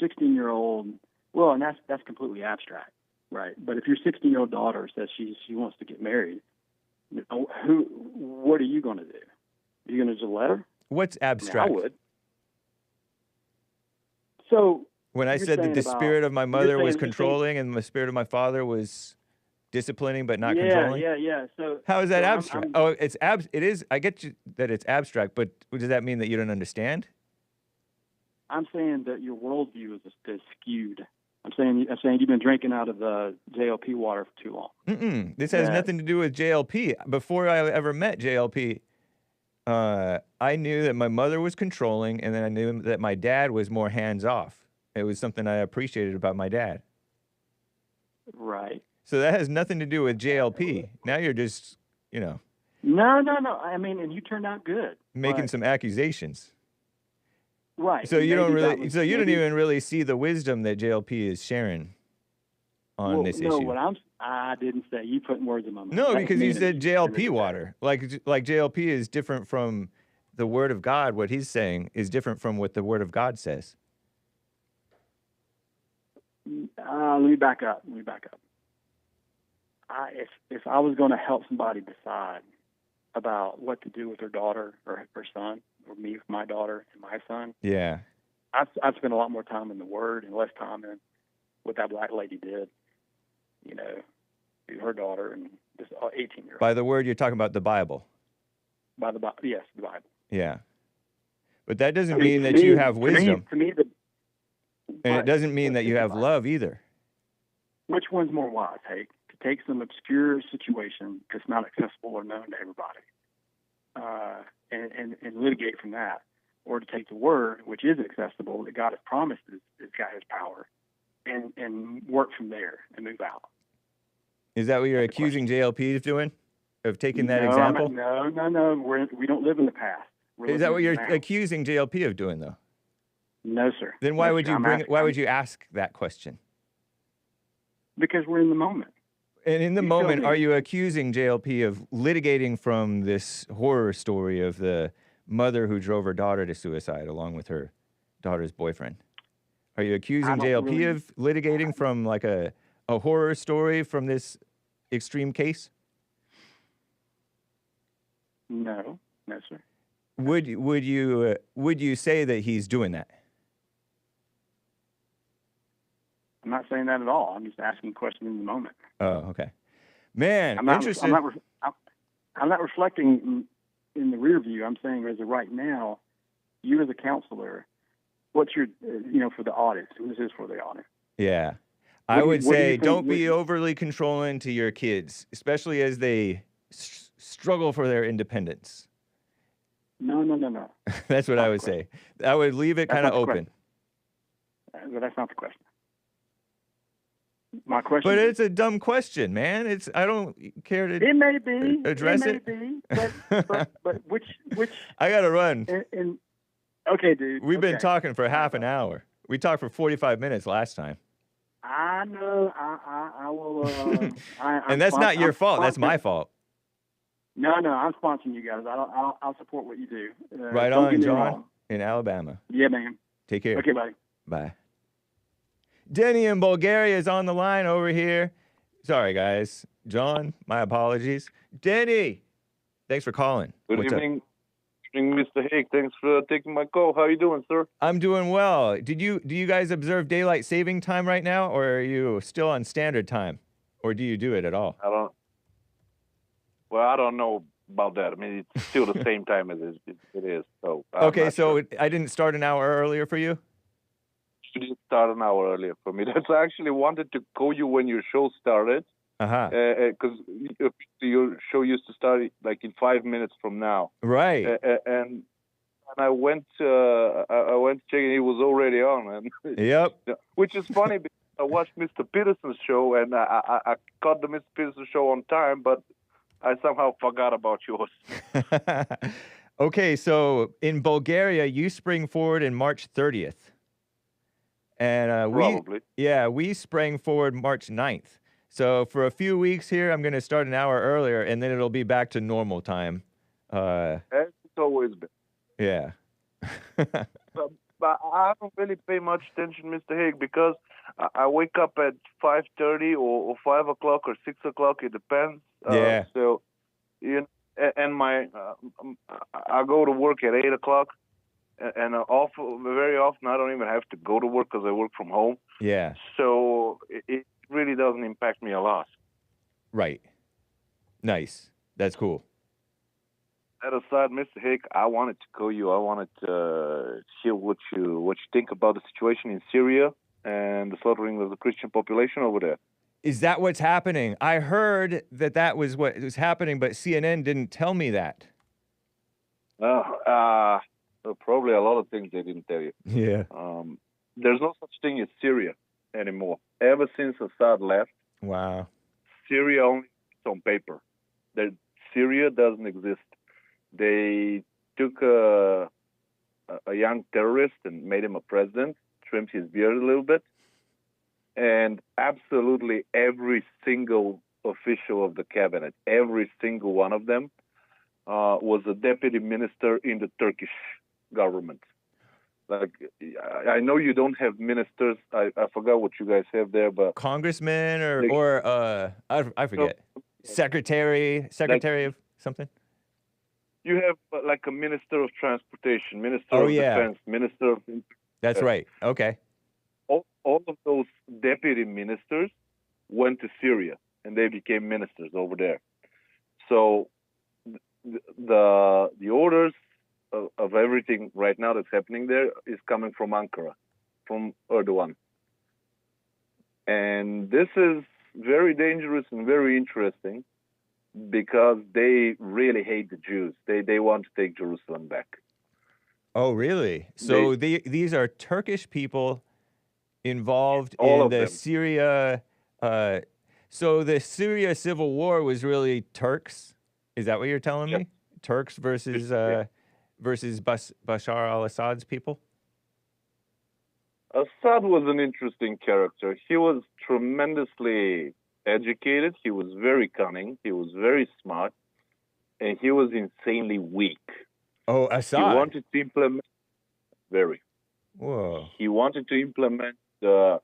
16-year-old, well, and that's completely abstract, right? But if your 16-year-old daughter says she wants to get married, what are you going to do? Are you going to just let her? What's abstract? I would. So when I said that the spirit of my mother was controlling and the spirit of my father was disciplining but not controlling? Yeah. So how is that abstract? It is. I get you that it's abstract, but does that mean that you don't understand? I'm saying that your worldview is skewed. I'm saying you've been drinking out of the JLP water for too long. This has nothing to do with JLP. Before I ever met JLP, I knew that my mother was controlling, and then I knew that my dad was more hands-off. It was something I appreciated about my dad. Right. So that has nothing to do with JLP. Now you're just, No. I mean, and you turned out good. making some accusations. Right. So you don't even really see the wisdom that JLP is sharing on this issue. No, I didn't say. You putting words in my mouth. No, because you said JLP water. Like JLP is different from the Word of God. What he's saying is different from what the Word of God says. Let me back up. If I was going to help somebody decide about what to do with their daughter or her son, or me with my daughter and my son, yeah, I'd spend a lot more time in the Word and less time in what that black lady did. To her daughter and this 18-year-old. By the Word, you're talking about the Bible. By the Bible, yes, the Bible. Yeah, but that doesn't mean that you have wisdom. To me, and it doesn't mean that you have love either. Which one's more wise, Hake? To take some obscure situation that's not accessible or known to everybody, and litigate from that, or to take the Word, which is accessible, that God has promised has got His power, and work from there and move out. Is that what you're accusing JLP of doing? Of taking that example? No. We don't live in the past. Is that what you're accusing JLP of doing, though? No, sir. Then why would you ask that question? Because we're in the moment. And in the moment, are you accusing JLP of litigating from this horror story of the mother who drove her daughter to suicide along with her daughter's boyfriend? Are you accusing JLP of litigating from like a horror story from this extreme case? No, sir. Would you say that he's doing that? I'm not saying that at all. I'm just asking a question in the moment. Oh, okay. Man, interesting. I'm not reflecting in the rear view. I'm saying as of right now, you as a counselor, what's your, for the audience, this is for the audience. Yeah. I would say don't be overly controlling to your kids, especially as they struggle for their independence. No. That's what I would say. I would leave it kind of open. But that's not the question. My question. But it's a dumb question, man. I don't care to. It may be. Address it. It may be. But which. I gotta run. Okay, dude. We've been talking for half an hour. We talked for 45 minutes last time. I know. I will. And that's not your fault. That's my fault. No. I'm sponsoring you guys. I'll support what you do. Right on, John, in Alabama. Yeah, man. Take care. Okay, buddy. Bye. Denny in Bulgaria is on the line over here. Sorry, guys. John, my apologies. Denny, thanks for calling. Good What's up? evening, Mr. Hake. Thanks for taking my call. How are you doing, sir? I'm doing well. Do you guys observe daylight saving time right now, or are you still on standard time, or do you do it at all? I don't know about that. I mean, it's still the same time as it is. So Okay, so I didn't start an hour earlier for you? You did start an hour earlier for me. That's I actually wanted to call you when your show started. Uh-huh. Because your show used to start like in 5 minutes from now. Right. And I went checking. He was already on. And Yep. Which is funny because I watched Mr. Peterson's show and I caught the Mr. Peterson show on time, but I somehow forgot about yours. Okay, so in Bulgaria, you spring forward in March 30th. And Probably. we sprang forward March 9th. So for a few weeks here, I'm going to start an hour earlier, and then it'll be back to normal time. As it's always been. Yeah. But I don't really pay much attention, Mr. Hake, because I wake up at 5:30 or 5 o'clock or 6 o'clock. It depends. Yeah. So, you know, and I go to work at 8 o'clock, and very often I don't even have to go to work because I work from home. Yeah. So it really doesn't impact me a lot. Right. Nice. That's cool. That aside, Mr. Hake, I wanted to call you. I wanted to hear what you think about the situation in Syria and the slaughtering of the Christian population over there. Is that what's happening? I heard that was what was happening, but CNN didn't tell me that. Probably a lot of things they didn't tell you. Yeah. There's no such thing as Syria anymore. Ever since Assad left, Wow. Syria only is on paper. Syria doesn't exist. They took a young terrorist and made him a president, trimmed his beard a little bit, and absolutely every single official of the cabinet, every single one of them, was a deputy minister in the Turkish government. Like, I know you don't have ministers. I forgot what you guys have there, but Congressman or I forget. Secretary of something. You have like a minister of transportation, minister Oh, of yeah. defense, minister of. That's right. Okay. All of those deputy ministers went to Syria and they became ministers over there. So the orders of everything right now that's happening there is coming from Ankara, from Erdogan. And this is very dangerous and very interesting because they really hate the Jews. They want to take Jerusalem back. Oh, really? So these are Turkish people involved All in of the them. Syria. So the Syria civil war was really Turks. Is that what you're telling me? Turks versus Bashar al-Assad's people? Assad was an interesting character. He was tremendously educated. He was very cunning. He was very smart. And he was insanely weak. Oh, Assad. He wanted to implement... Whoa. He wanted to implement the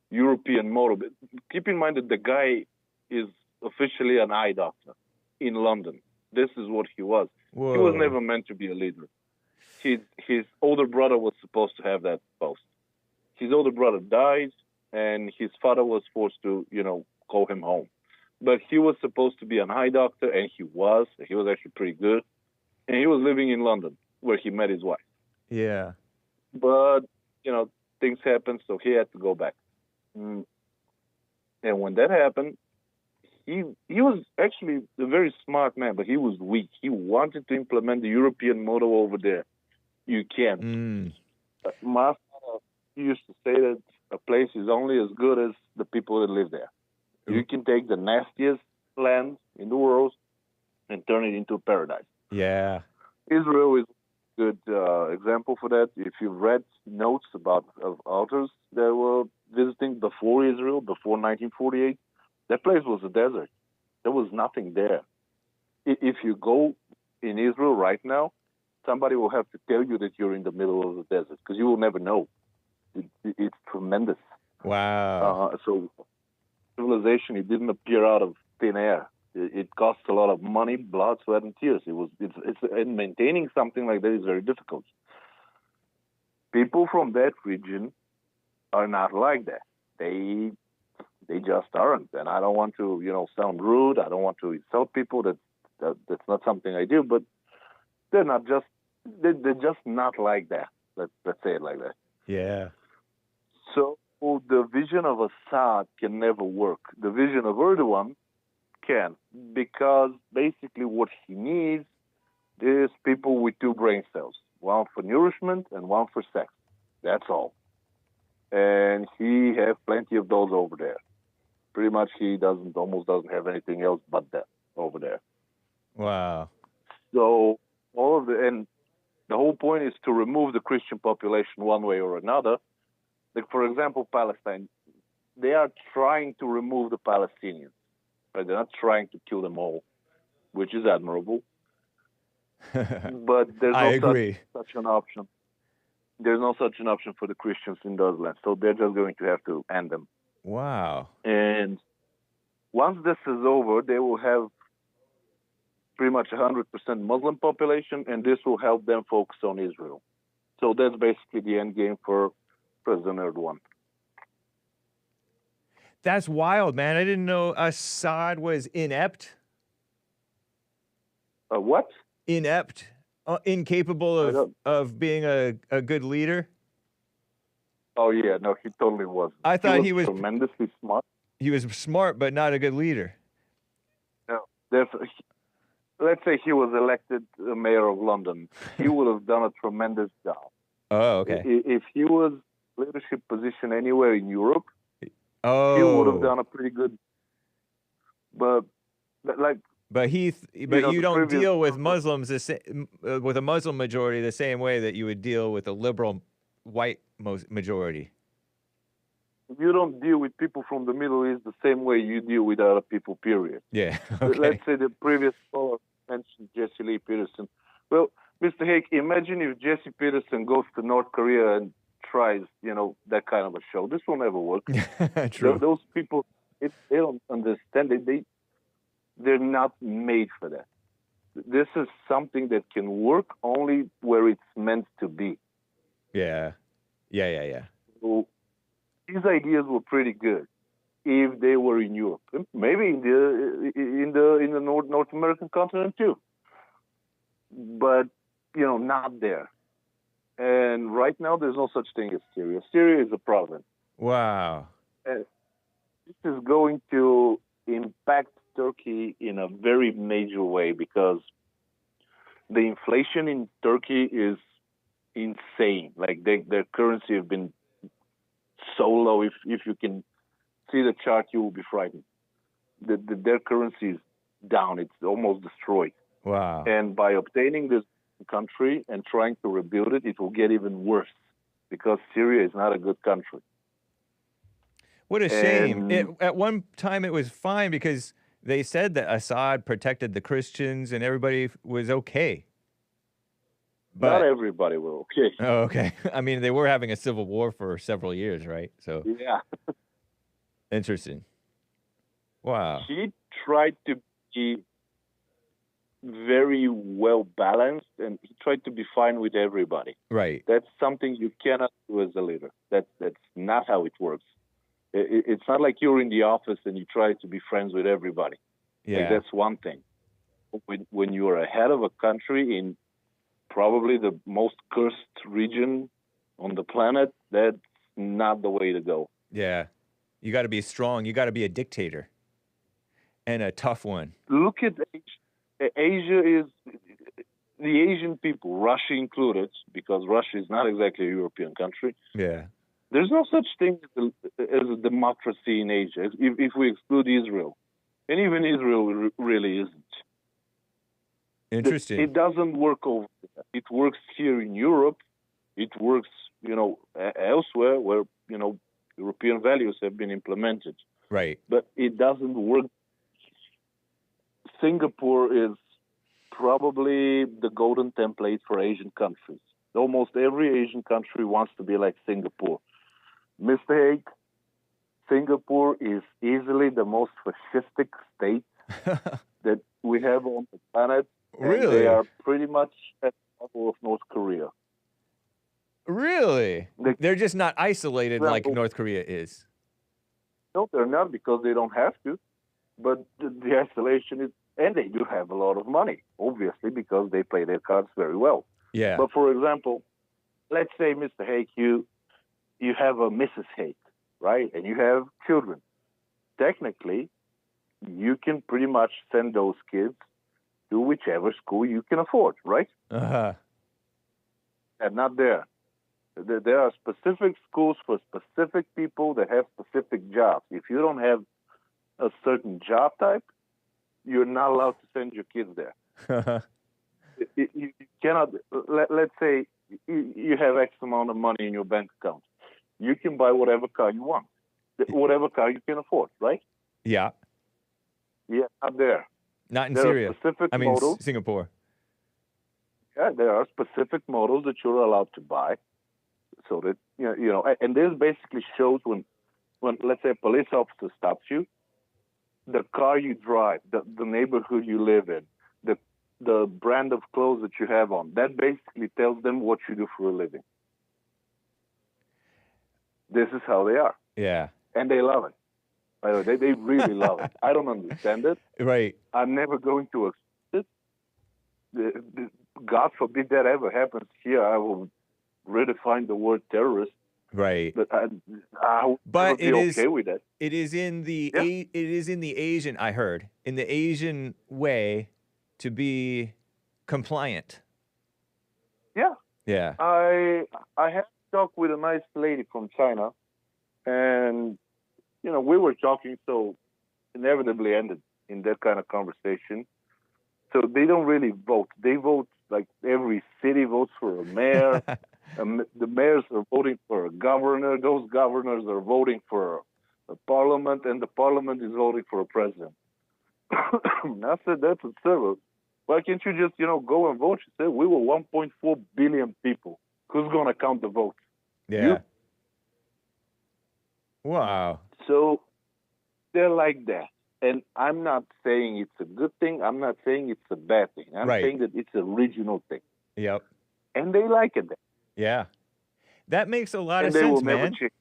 European model. But keep in mind that the guy is officially an eye doctor in London. This is what he was. Whoa. He was never meant to be a leader. His older brother was supposed to have that post. His older brother died, and his father was forced to, call him home. But he was supposed to be an eye doctor, and he was. He was actually pretty good. And he was living in London, where he met his wife. Yeah. But, things happened, so he had to go back. And when that happened, he was actually a very smart man, but he was weak. He wanted to implement the European model over there. You can't. My father used to say that a place is only as good as the people that live there. You can take the nastiest land in the world and turn it into a paradise. Yeah. Israel is a good example for that. If you've read notes of authors that were visiting before Israel, before 1948, that place was a desert. There was nothing there. If you go in Israel right now, somebody will have to tell you that you're in the middle of the desert because you will never know. It's tremendous. Wow. So civilization, it didn't appear out of thin air. It costs a lot of money, blood, sweat, and tears. And maintaining something like that is very difficult. People from that region are not like that. They just aren't. And I don't want to, sound rude. I don't want to insult people. That's not something I do. But they're just not like that. Let's say it like that. Yeah. So the vision of Assad can never work. The vision of Erdogan can, because basically what he needs is people with two brain cells, one for nourishment and one for sex. That's all. And he has plenty of those over there. Pretty much he almost doesn't have anything else but that over there. Wow. So the whole point is to remove the Christian population one way or another. Like, for example, Palestine, they are trying to remove the Palestinians. Right? They're not trying to kill them all, which is admirable. But there's no such an option. There's no such an option for the Christians in those lands. So they're just going to have to end them. Wow. And once this is over, they will have pretty much 100% Muslim population, and this will help them focus on Israel. So that's basically the end game for President Erdogan. That's wild, man. I didn't know Assad was inept. What? Inept, incapable of being a good leader. Oh yeah, no, he totally was. I thought he was tremendously smart. He was smart, but not a good leader. No, let's say he was elected mayor of London. He would have done a tremendous job. Oh, okay. If he was leadership position anywhere in Europe, he would have done a pretty good. But you don't deal with Muslims with a Muslim majority the same way that you would deal with a liberal white majority. You don't deal with people from the Middle East the same way you deal with other people, period. Yeah, okay. Let's say the previous caller mentioned Jesse Lee Peterson. Well, Mr. Hake, imagine if Jesse Peterson goes to North Korea and tries, that kind of a show. This will never work. True. Those people, they don't understand. They're not made for that. This is something that can work only where it's meant to be. Yeah. So these ideas were pretty good if they were in Europe, maybe in the North American continent too. But not there. And right now, there's no such thing as Syria. Syria is a province. Wow. And this is going to impact Turkey in a very major way because the inflation in Turkey is insane. Like their currency have been so low. If you can see the chart, you will be frightened. Their currency is down. It's almost destroyed. Wow. And by obtaining this country and trying to rebuild it, it will get even worse because Syria is not a good country. What a shame. At one time, it was fine because they said that Assad protected the Christians and everybody was okay. But not everybody were okay. Oh, okay. I mean, they were having a civil war for several years, right? So yeah. Interesting. Wow. He tried to be very well balanced and he tried to be fine with everybody. Right. That's something you cannot do as a leader. That's not how it works. It's not like you're in the office and you try to be friends with everybody. Yeah. Like, that's one thing. When you are ahead of a country in probably the most cursed region on the planet, that's not the way to go. Yeah. You got to be strong. You got to be a dictator. And a tough one. Look at Asia. Asia is the Asian people, Russia included, because Russia is not exactly a European country. Yeah. There's no such thing as a democracy in Asia, if we exclude Israel. And even Israel really isn't. Interesting. It doesn't work over there. It works here in Europe. It works, elsewhere where, European values have been implemented. Right. But it doesn't work. Singapore is probably the golden template for Asian countries. Almost every Asian country wants to be like Singapore. Mr. Hake, Singapore is easily the most fascistic state that we have on the planet. And Really? they are pretty much at the level of North Korea. Really? They're just not isolated like Well, North Korea is. No, they're not because they don't have to. But the isolation is, and they do have a lot of money, obviously, because they play their cards very well. Yeah. But for example, let's say, Mr. Hake, you have a Mrs. Hake, right? And you have children. Technically, you can pretty much send those kids to whichever school you can afford, right? Uh-huh. And not there. There are specific schools for specific people that have specific jobs. If you don't have a certain job type, you're not allowed to send your kids there. You cannot, let's say you have X amount of money in your bank account. You can buy whatever car you want, whatever car you can afford, right? Yeah. Yeah, not there. Not in There Syria. are specific I mean, models. Singapore. Yeah, there are specific models that you're allowed to buy, so that you know. And this basically shows when let's say a police officer stops you, the car you drive, the neighborhood you live in, the brand of clothes that you have on, that basically tells them what you do for a living. This is how they are. Yeah. And they love it. By the way, they really love it. I don't understand it. Right. I'm never going to accept it. God forbid that ever happens here. I will redefine the word terrorist. Right. But I would never be okay with that. It is in the Yeah. it is in the Asian, I heard, in the Asian way to be compliant. Yeah. Yeah. I had talked with a nice lady from China, and we were talking, so inevitably ended in that kind of conversation. So they don't really vote. They vote like every city votes for a mayor. The mayors are voting for a governor. Those governors are voting for a parliament, and the parliament is voting for a president. I said, that's absurd. Why can't you just, go and vote? She said, we were 1.4 billion people. Who's going to count the votes? Yeah. You. Wow. So they're like that. And I'm not saying it's a good thing. I'm not saying it's a bad thing. I'm Right. saying that it's a regional thing. Yep. And they like it. Yeah. That makes a lot And of they sense, will never man. change.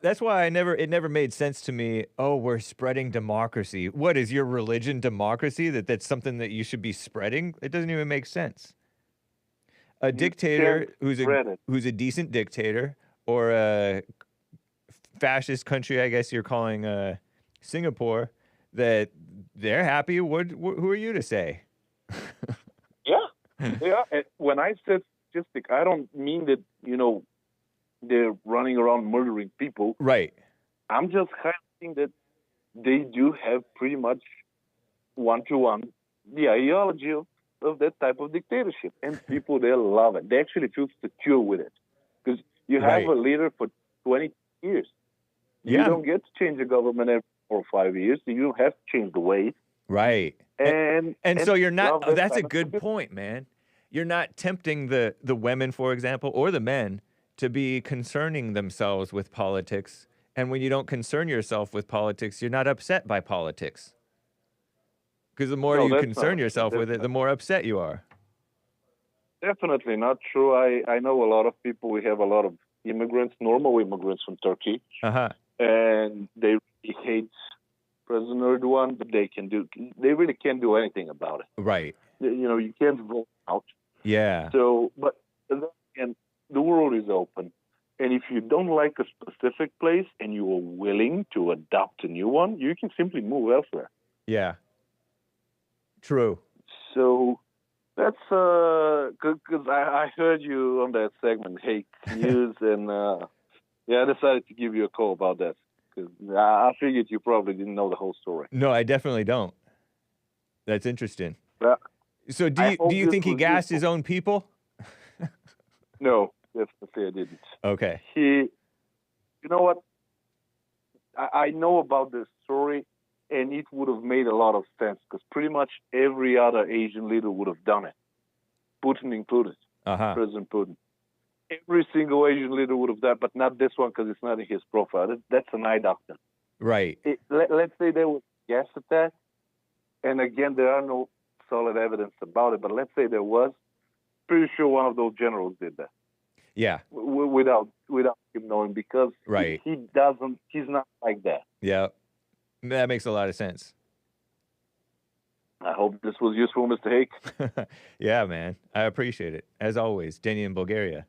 That's why it never made sense to me. Oh, we're spreading democracy. What is your religion, democracy? That's something that you should be spreading? It doesn't even make sense. A dictator who's a decent dictator, or a fascist country, I guess you're calling Singapore, that they're happy. Who are you to say? Yeah. Yeah. And when I said statistic, I don't mean that, they're running around murdering people. Right. I'm just highlighting that they do have pretty much one-to-one the ideology of that type of dictatorship. And people, they love it. They actually feel secure with it. Because you have Right. a leader for 20 years. You Yeah. don't get to change the government every 4 or 5 years. You don't have to change the ways. Right. And so you're not, love that that's a kind of good security. point, man. You're not tempting the women, for example, or the men to be concerning themselves with politics. And when you don't concern yourself with politics, you're not upset by politics. Because the more No, you that's concern not- yourself that's with it, the more upset you are. Definitely not true. I know a lot of people. We have a lot of immigrants, normal immigrants from Turkey, Uh-huh. and they really hate President Erdogan, but they really can't do anything about it. Right. You can't vote out. Yeah. So, but and the world is open, and if you don't like a specific place and you are willing to adopt a new one, you can simply move elsewhere. Yeah. True. So that's because I heard you on that segment, Hake News, and I decided to give you a call about that because I figured you probably didn't know the whole story. No, I definitely don't. That's interesting. Yeah. So do I hope you this think he was gassed useful. his own people? No, definitely I didn't. Okay. You know what? I know about this story, and it would have made a lot of sense because pretty much every other Asian leader would have done it, Putin included, Uh-huh. President Putin. every single Asian leader would have done, but not this one because it's not in his profile. That's an eye doctor. Right. Let's say there was a gas attack, and again, there are no solid evidence about it, but let's say there was. Pretty sure one of those generals did that. Yeah. Without him knowing, because right. he's not like that. Yeah. That makes a lot of sense. I hope this was useful, Mr. Hake. Yeah, man. I appreciate it. As always, Denny in Bulgaria.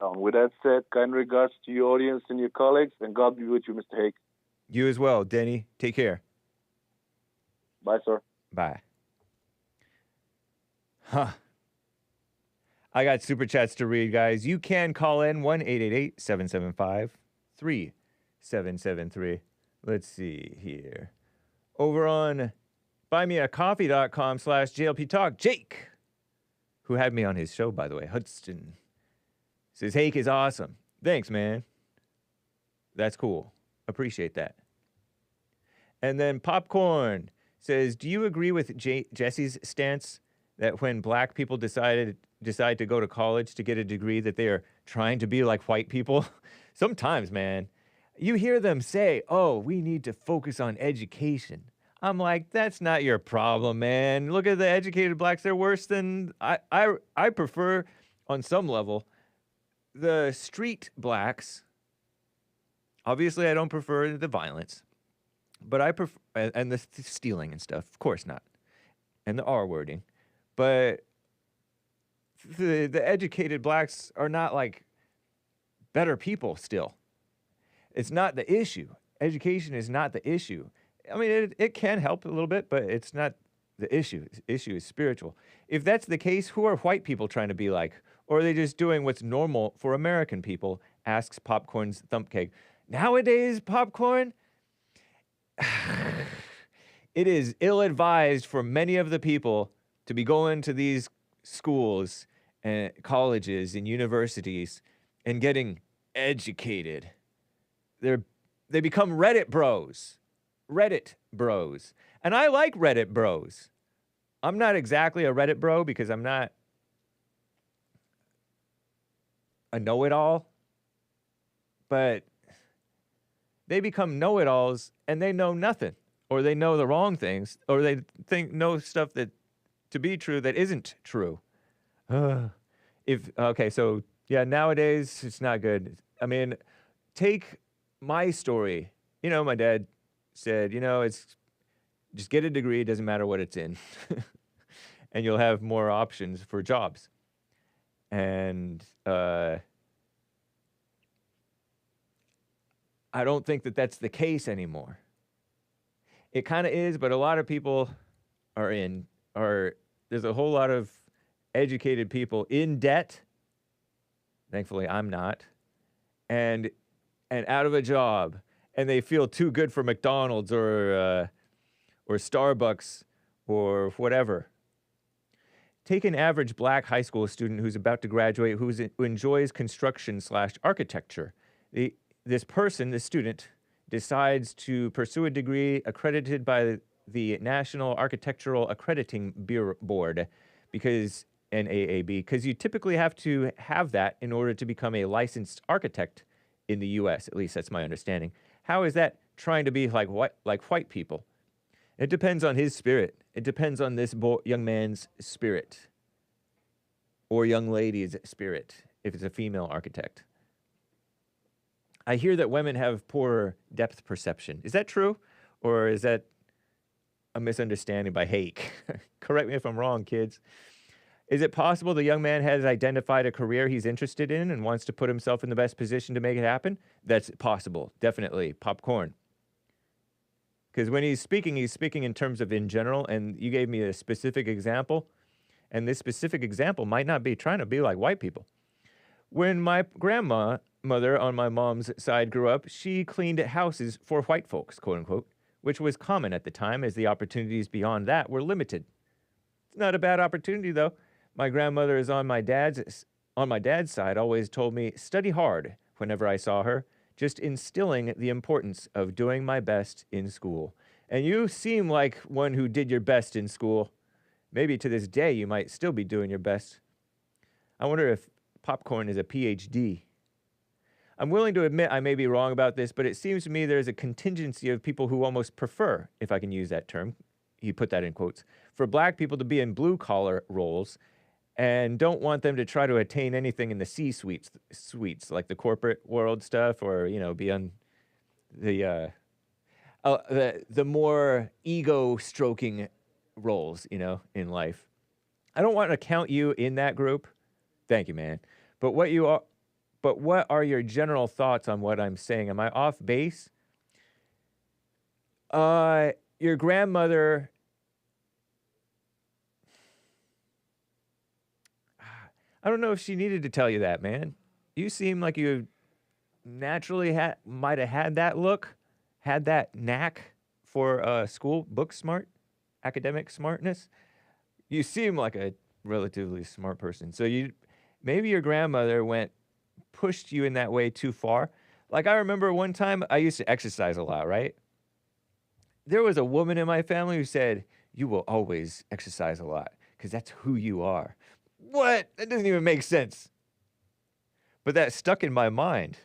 With that said, kind regards to your audience and your colleagues, and God be with you, Mr. Hake. You as well, Denny. Take care. Bye, sir. Bye. Huh. I got super chats to read, guys. You can call in 1-888-775-3773. Let's see here. Over on buymeacoffee.com/JLP Talk, Jake, who had me on his show, by the way, Hudson, says, Hake is awesome. Thanks, man. That's cool. Appreciate that. And then Popcorn says, do you agree with Jesse's stance that when black people decide to go to college to get a degree that they are trying to be like white people? Sometimes, man, you hear them say, oh, we need to focus on education. I'm like, that's not your problem, man. Look at the educated blacks. They're worse than I prefer, on some level, the street blacks. Obviously, I don't prefer the violence, but I prefer, and the stealing and stuff, of course not, and the R-wording. But the educated blacks are not like better people still. It's not the issue. Education is not the issue. I mean, it can help a little bit, but it's not the issue. The issue is spiritual. If that's the case, who are white people trying to be like? Or are they just doing what's normal for American people? Asks Popcorn's Thumpcake. Nowadays, Popcorn, it is ill-advised for many of the people to be going to these schools and colleges and universities and getting educated. They become Reddit bros. Reddit bros. And I like Reddit bros. I'm not exactly a Reddit bro because I'm not a know-it-all, but they become know-it-alls and they know nothing, or they know the wrong things, or they know stuff that to be true that isn't true. Okay, so yeah, nowadays it's not good. I mean, take my story. You know, my dad said, you know, it's just get a degree, it doesn't matter what it's in. And you'll have more options for jobs. And I don't think that that's the case anymore. It kind of is, but a lot of people there's a whole lot of educated people in debt. Thankfully, I'm not. And out of a job. And they feel too good for McDonald's or Starbucks or whatever. Take an average black high school student who's about to graduate, who enjoys construction/architecture. This student, decides to pursue a degree accredited by the National Architectural Accrediting Board, because NAAB, because you typically have to have that in order to become a licensed architect in the U.S. At least that's my understanding. How is that trying to be like white people? It depends on his spirit. It depends on this young man's spirit or young lady's spirit, if it's a female architect. I hear that women have poorer depth perception. Is that true? Or is that a misunderstanding by Hake? Correct me if I'm wrong, kids. Is it possible the young man has identified a career he's interested in and wants to put himself in the best position to make it happen? That's possible, definitely. Popcorn. Because when he's speaking in terms of in general, and you gave me a specific example, and this specific example might not be trying to be like white people. When my grandmother on my mom's side grew up, she cleaned houses for white folks, quote unquote, which was common at the time, as the opportunities beyond that were limited. It's not a bad opportunity, though. My grandmother is on my dad's side, always told me, study hard whenever I saw her, just instilling the importance of doing my best in school. And you seem like one who did your best in school. Maybe to this day you might still be doing your best. I wonder if Popcorn is a PhD. I'm willing to admit I may be wrong about this, but it seems to me there's a contingency of people who almost prefer, if I can use that term, he put that in quotes, for black people to be in blue-collar roles and don't want them to try to attain anything in the C-suites, like the corporate world stuff, or, you know, be on the more ego-stroking roles, you know, in life. I don't want to count you in that group. Thank you, man. But what are your general thoughts on what I'm saying? Am I off base? Your grandmother, I don't know if she needed to tell you that, man. You seem like you naturally might have had that look, had that knack for school book smart, academic smartness. You seem like a relatively smart person. So maybe your grandmother pushed you in that way too far. Like, I remember one time I used to exercise a lot, right? There was a woman in my family who said, "You will always exercise a lot because that's who you are." What? That doesn't even make sense. But that stuck in my mind.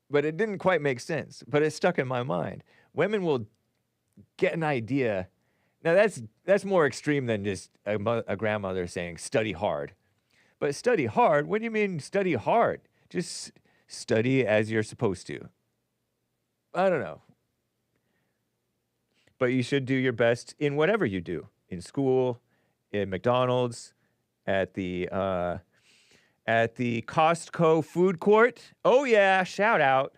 But it didn't quite make sense. But it stuck in my mind. Women will get an idea. Now, that's more extreme than just a grandmother saying, "Study hard." But study hard? What do you mean study hard? Just study as you're supposed to. I don't know. But you should do your best in whatever you do. In school, in McDonald's, at the Costco food court. Oh yeah, shout out.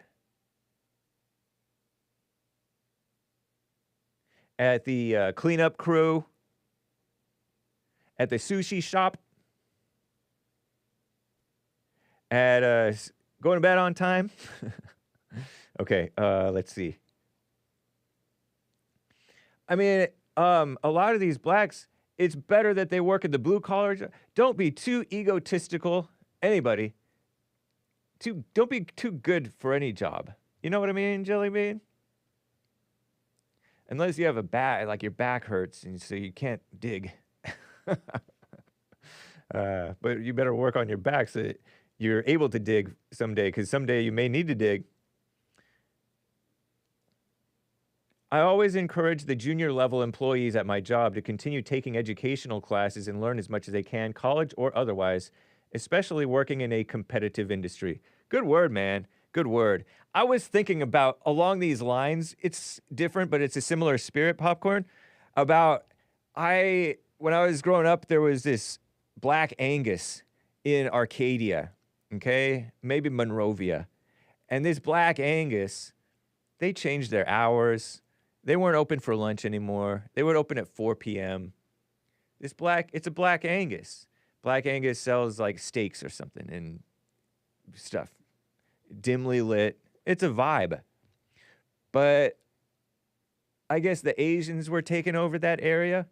At the cleanup crew. At the sushi shop. At going to bed on time. Okay, let's see. I mean, a lot of these blacks, it's better that they work at the blue collar. Don't be too egotistical. Anybody. Don't be too good for any job. You know what I mean, Jelly Bean? Unless you have a back, like your back hurts, and so you can't dig. But you better work on your back so that you're able to dig someday, because someday you may need to dig. I always encourage the junior level employees at my job to continue taking educational classes and learn as much as they can, college or otherwise, especially working in a competitive industry. Good word, man. Good word. I was thinking about, along these lines, it's different, but it's a similar spirit, Popcorn, about when I was growing up, there was this Black Angus in Arcadia, okay? Maybe Monrovia. And this Black Angus, they changed their hours. They weren't open for lunch anymore. They would open at 4 p.m. It's a Black Angus. Black Angus sells like steaks or something and stuff. Dimly lit. It's a vibe. But I guess the Asians were taking over that area.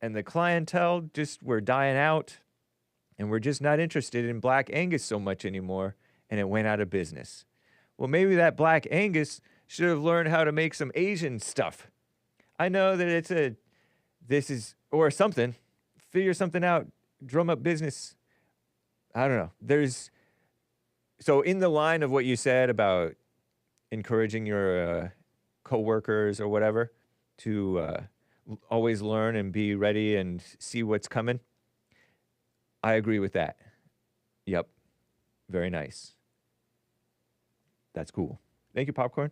And the clientele just were dying out. And we're just not interested in Black Angus so much anymore. And it went out of business. Well, maybe that Black Angus should have learned how to make some Asian stuff. I know that or something. Figure something out. Drum up business. I don't know. So in the line of what you said about encouraging your coworkers or whatever to always learn and be ready and see what's coming, I agree with that. Yep. Very nice. That's cool. Thank you, Popcorn.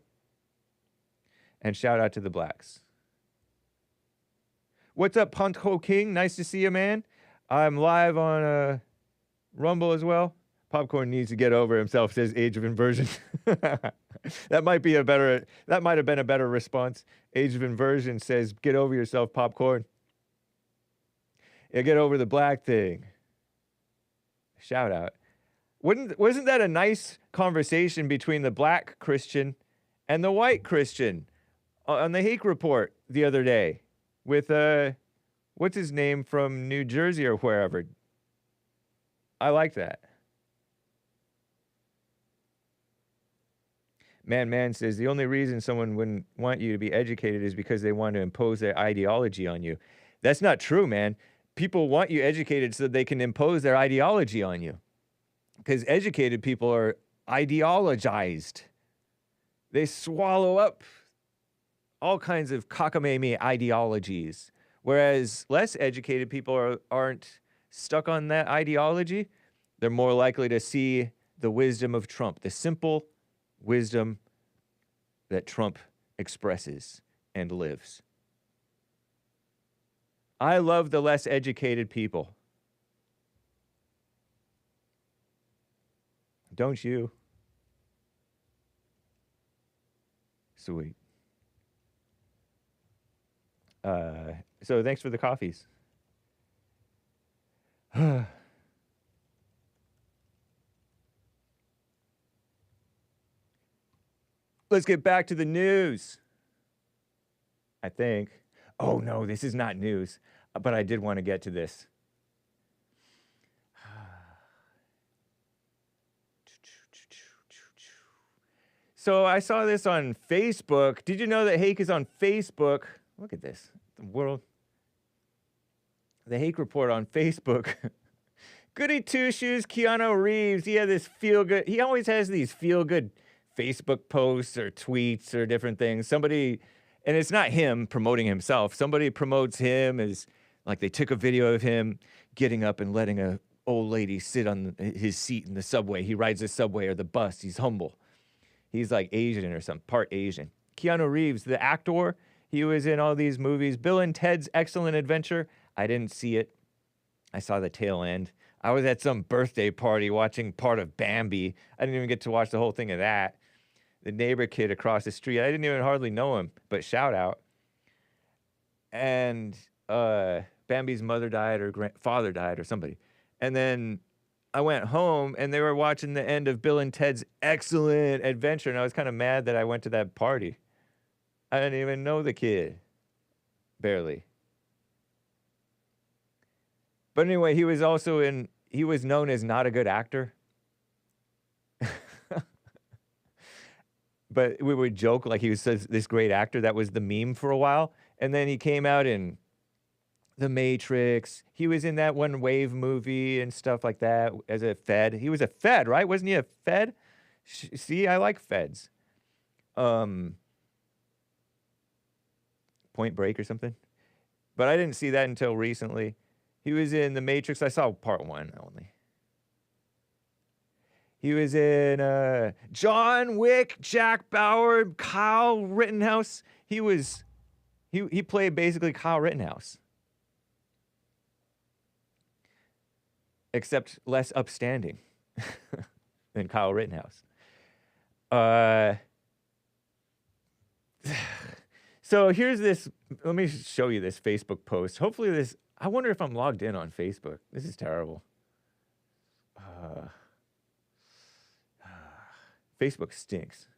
And shout out to the blacks. What's up, Punko King? Nice to see you, man. I'm live on Rumble as well. Popcorn needs to get over himself, says Age of Inversion. That might have been a better response. Age of Inversion says, get over yourself, Popcorn. Yeah, get over the black thing. Shout out. Wasn't that a nice conversation between the black Christian and the white Christian on the Hake report the other day with, what's his name from New Jersey or wherever? I like that. Man says, the only reason someone wouldn't want you to be educated is because they want to impose their ideology on you. That's not true, man. people want you educated so they can impose their ideology on you. Because educated people are ideologized. They swallow up all kinds of cockamamie ideologies. Whereas less educated people aren't stuck on that ideology. They're more likely to see the wisdom of Trump, the simple wisdom that Trump expresses and lives. I love the less educated people. Don't you? Sweet. So thanks for the coffees. Let's get back to the news. I think. Oh no, this is not news, but I did want to get to this. So I saw this on Facebook. Did you know that Hake is on Facebook? Look at this. The world. The Hake Report on Facebook. Goody two shoes, Keanu Reeves. He had this feel-good. He always has these feel-good Facebook posts or tweets or different things. Somebody, and it's not him promoting himself. Somebody promotes him as, like, they took a video of him getting up and letting a old lady sit on his seat in the subway. He rides the subway or the bus. He's humble. He's like Asian or some part Asian. Keanu Reeves, the actor, he was in all these movies. Bill and Ted's Excellent Adventure. I didn't see it. I saw the tail end. I was at some birthday party watching part of Bambi. I didn't even get to watch the whole thing of that. The neighbor kid across the street, I didn't even hardly know him, but shout out. And Bambi's mother died or father died or somebody. And then I went home and they were watching the end of Bill and Ted's Excellent Adventure, and I was kind of mad that I went to that party. I didn't even know the kid. Barely. But anyway, he was known as not a good actor. But we would joke like he was this great actor. That was the meme for a while. And then he came out in The Matrix. He was in that one Wave movie and stuff like that as a Fed. He was a Fed, right? Wasn't he a Fed? See, I like Feds. Point Break or something. But I didn't see that until recently. He was in The Matrix. I saw part 1 only. He was in John Wick, Jack Bauer, Kyle Rittenhouse. He played basically Kyle Rittenhouse. Except less upstanding than Kyle Rittenhouse. So here's this. Let me show you this Facebook post. Hopefully this. I wonder if I'm logged in on Facebook. This is terrible. Facebook stinks.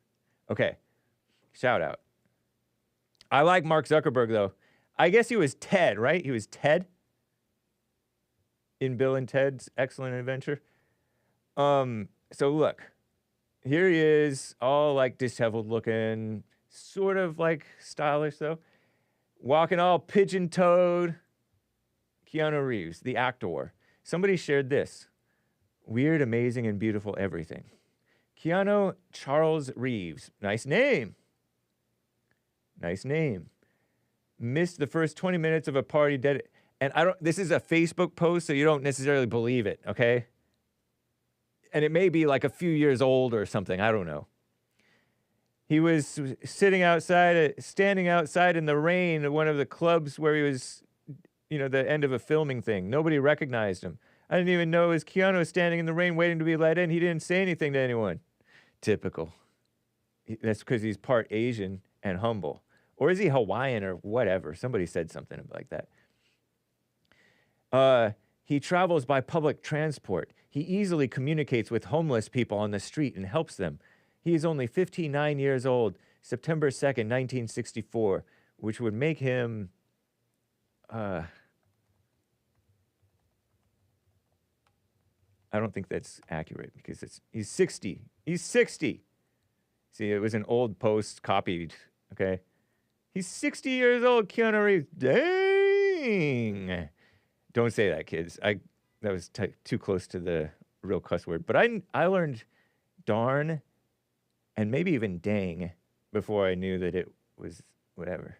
Okay. Shout out. I like Mark Zuckerberg, though. I guess he was Ted, right? He was Ted in Bill and Ted's Excellent Adventure. So look. Here he is, all like disheveled looking, sort of like stylish, though. Walking all pigeon-toed. Keanu Reeves, the actor. Somebody shared this. Weird, amazing, and beautiful everything. Keanu Charles Reeves. Nice name. Nice name. Missed the first 20 minutes of a party dead. And this is a Facebook post, so you don't necessarily believe it, okay? And it may be like a few years old or something. I don't know. He was standing outside in the rain at one of the clubs where he was, the end of a filming thing. Nobody recognized him. I didn't even know it was Keanu standing in the rain waiting to be let in. He didn't say anything to anyone. Typical. That's because he's part Asian and humble. Or is he Hawaiian or whatever? Somebody said something like that. He travels by public transport. He easily communicates with homeless people on the street and helps them. He is only 59 years old, September 2nd, 1964, which would make him... I don't think that's accurate because he's 60. He's 60. See, it was an old post copied, okay? He's 60 years old, Keanu Reeves. Dang. Don't say that, kids. That was too close to the real cuss word. But I learned darn and maybe even dang before I knew that it was whatever.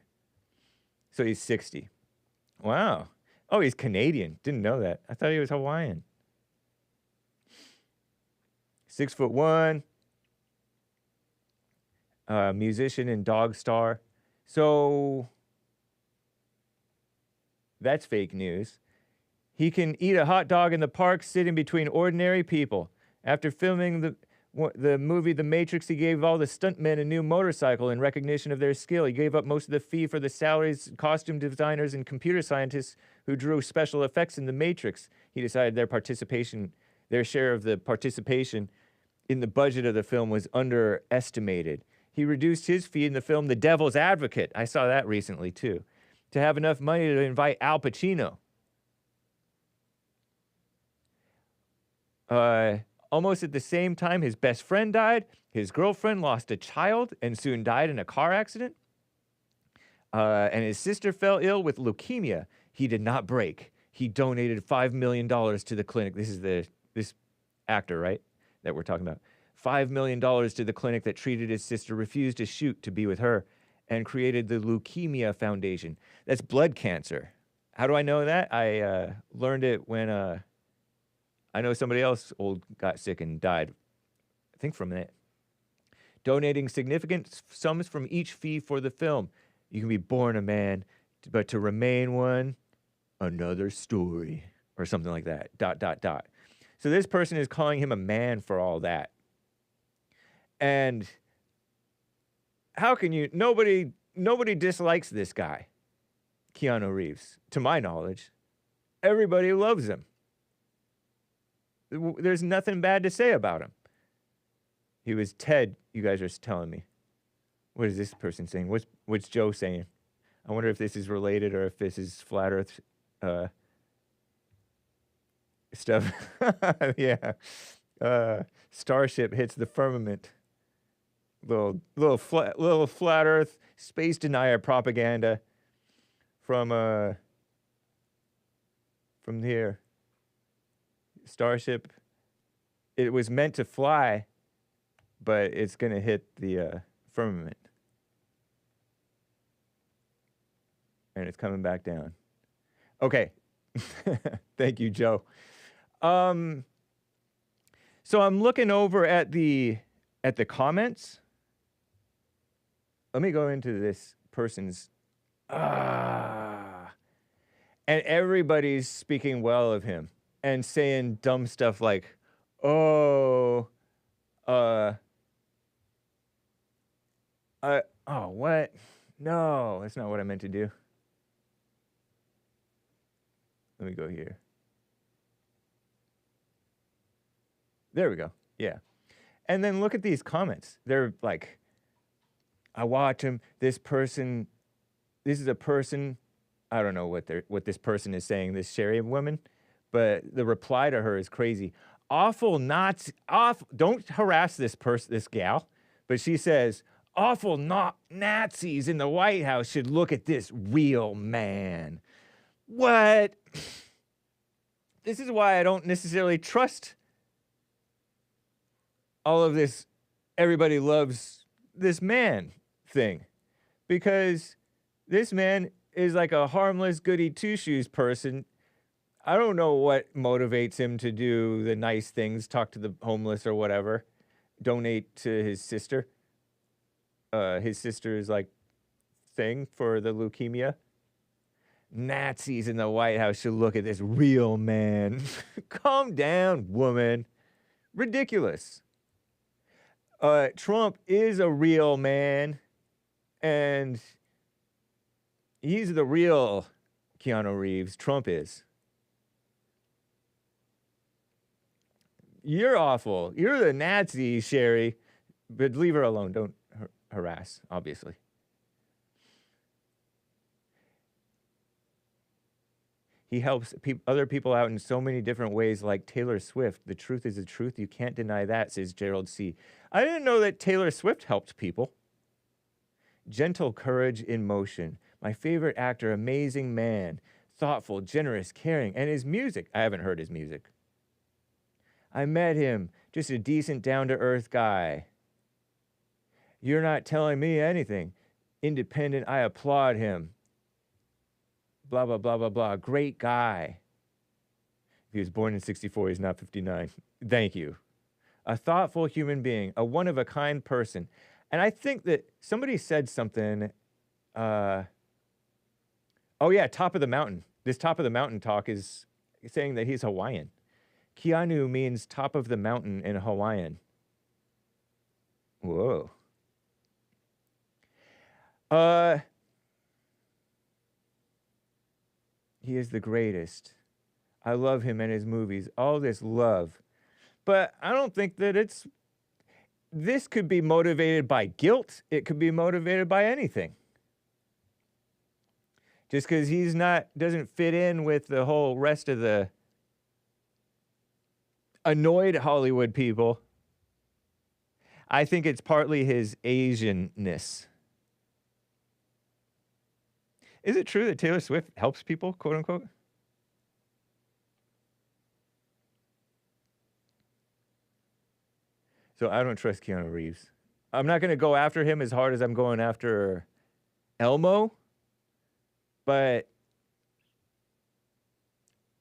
So he's 60. Wow. Oh, he's Canadian. Didn't know that. I thought he was Hawaiian. 6'1", musician and dog star. So that's fake news. He can eat a hot dog in the park sitting between ordinary people. After filming the movie The Matrix, he gave all the stuntmen a new motorcycle in recognition of their skill. He gave up most of the fee for the salaries, costume designers, and computer scientists who drew special effects in The Matrix. He decided their share of the participation in the budget of the film was underestimated. He reduced his fee in the film The Devil's Advocate, I saw that recently too, to have enough money to invite Al Pacino. Almost at the same time, his best friend died. His girlfriend lost a child and soon died in a car accident. And his sister fell ill with leukemia. He did not break. He donated $5 million to the clinic. This is this actor, right, that we're talking about. $5 million to the clinic that treated his sister, refused to shoot to be with her, and created the Leukemia Foundation. That's blood cancer. How do I know that? I learned it when I know somebody else old got sick and died. I think from that. Donating significant sums from each fee for the film. You can be born a man, but to remain one, another story. Or something like that. ... So this person is calling him a man for all that. And how can you... Nobody dislikes this guy, Keanu Reeves, to my knowledge. Everybody loves him. There's nothing bad to say about him. He was Ted, you guys are telling me. What is this person saying? What's Joe saying? I wonder if this is related or if this is flat Earth stuff. Yeah. Starship hits the firmament. Little flat Earth space denier propaganda from here. Starship, it was meant to fly, but it's going to hit the firmament. And it's coming back down. Okay. Thank you, Joe. So I'm looking over at the comments. Let me go into this person's... And everybody's speaking well of him. And saying dumb stuff like, what? No, that's not what I meant to do. Let me go here. There we go. Yeah. And then look at these comments. They're like, I watch him. This is a person, I don't know what this person is saying, this Sherry woman. But the reply to her is crazy. Awful Nazi, don't harass this gal. But she says, awful Nazis in the White House should look at this real man. What? This is why I don't necessarily trust all of this everybody loves this man thing. Because this man is like a harmless goody two-shoes person. I don't know what motivates him to do the nice things, talk to the homeless or whatever, donate to his sister. His sister's like thing for the leukemia. Nazis in the White House should look at this real man. Calm down, woman. Ridiculous. Trump is a real man, and he's the real Keanu Reeves. Trump is. You're awful. You're the Nazi, Sherry. But leave her alone. Don't harass, obviously. He helps other people out in so many different ways, like Taylor Swift. The truth is the truth. You can't deny that, says Gerald C. I didn't know that Taylor Swift helped people. Gentle courage in motion. My favorite actor, amazing man. thoughtful, generous, caring, and his music. I haven't heard his music. I met him, just a decent, down-to-earth guy. You're not telling me anything. Independent, I applaud him. Blah, blah, blah, blah, blah. Great guy. If he was born in 64, he's not 59. Thank you. A thoughtful human being, a one-of-a-kind person. And I think that somebody said something, oh yeah, top of the mountain. This top of the mountain talk is saying that he's Hawaiian. Keanu means top of the mountain in Hawaiian. Whoa. He is the greatest. I love him and his movies. All this love. But I don't think that this could be motivated by guilt. It could be motivated by anything. Just because doesn't fit in with the whole rest of the annoyed Hollywood people. I think it's partly his Asianness. Is it true that Taylor Swift helps people, quote unquote? So I don't trust Keanu Reeves. I'm not going to go after him as hard as I'm going after Elmo, and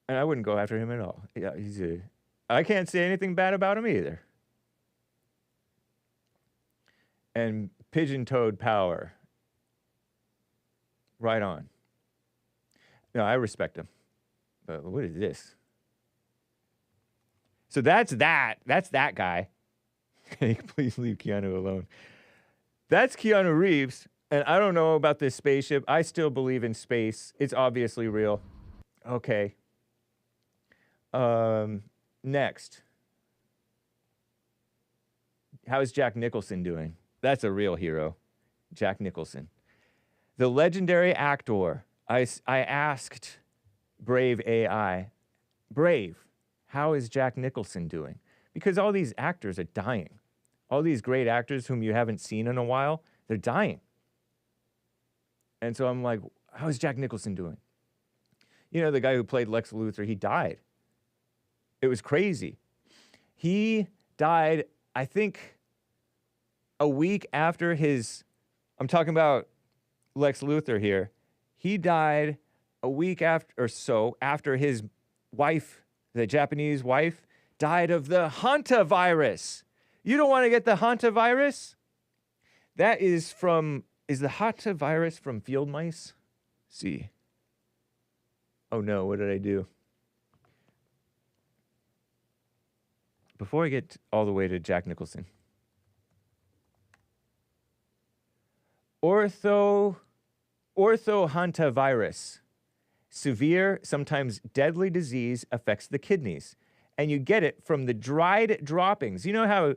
I wouldn't go after him at all. Yeah, I can't say anything bad about him either. And pigeon-toed power. Right on. No, I respect him. But what is this? So that's that. That's that guy. Please leave Keanu alone. That's Keanu Reeves. And I don't know about this spaceship. I still believe in space. It's obviously real. Okay. Next. How's Jack Nicholson doing? That's a real hero. Jack Nicholson. The legendary actor. I asked Brave AI, Brave, how is Jack Nicholson doing? Because all these actors are dying. All these great actors whom you haven't seen in a while, they're dying. And so I'm like, how is Jack Nicholson doing? You know, the guy who played Lex Luthor, he died. It was crazy. He died, I think, a week after I'm talking about Lex Luthor here. He died a week after his wife, the Japanese wife, died of the Hantavirus. You don't want to get the Hantavirus? That is the Hantavirus from field mice? See. Oh no, what did I do? Before I get all the way to Jack Nicholson. Hantavirus. Severe, sometimes deadly disease affects the kidneys. And you get it from the dried droppings. You know how,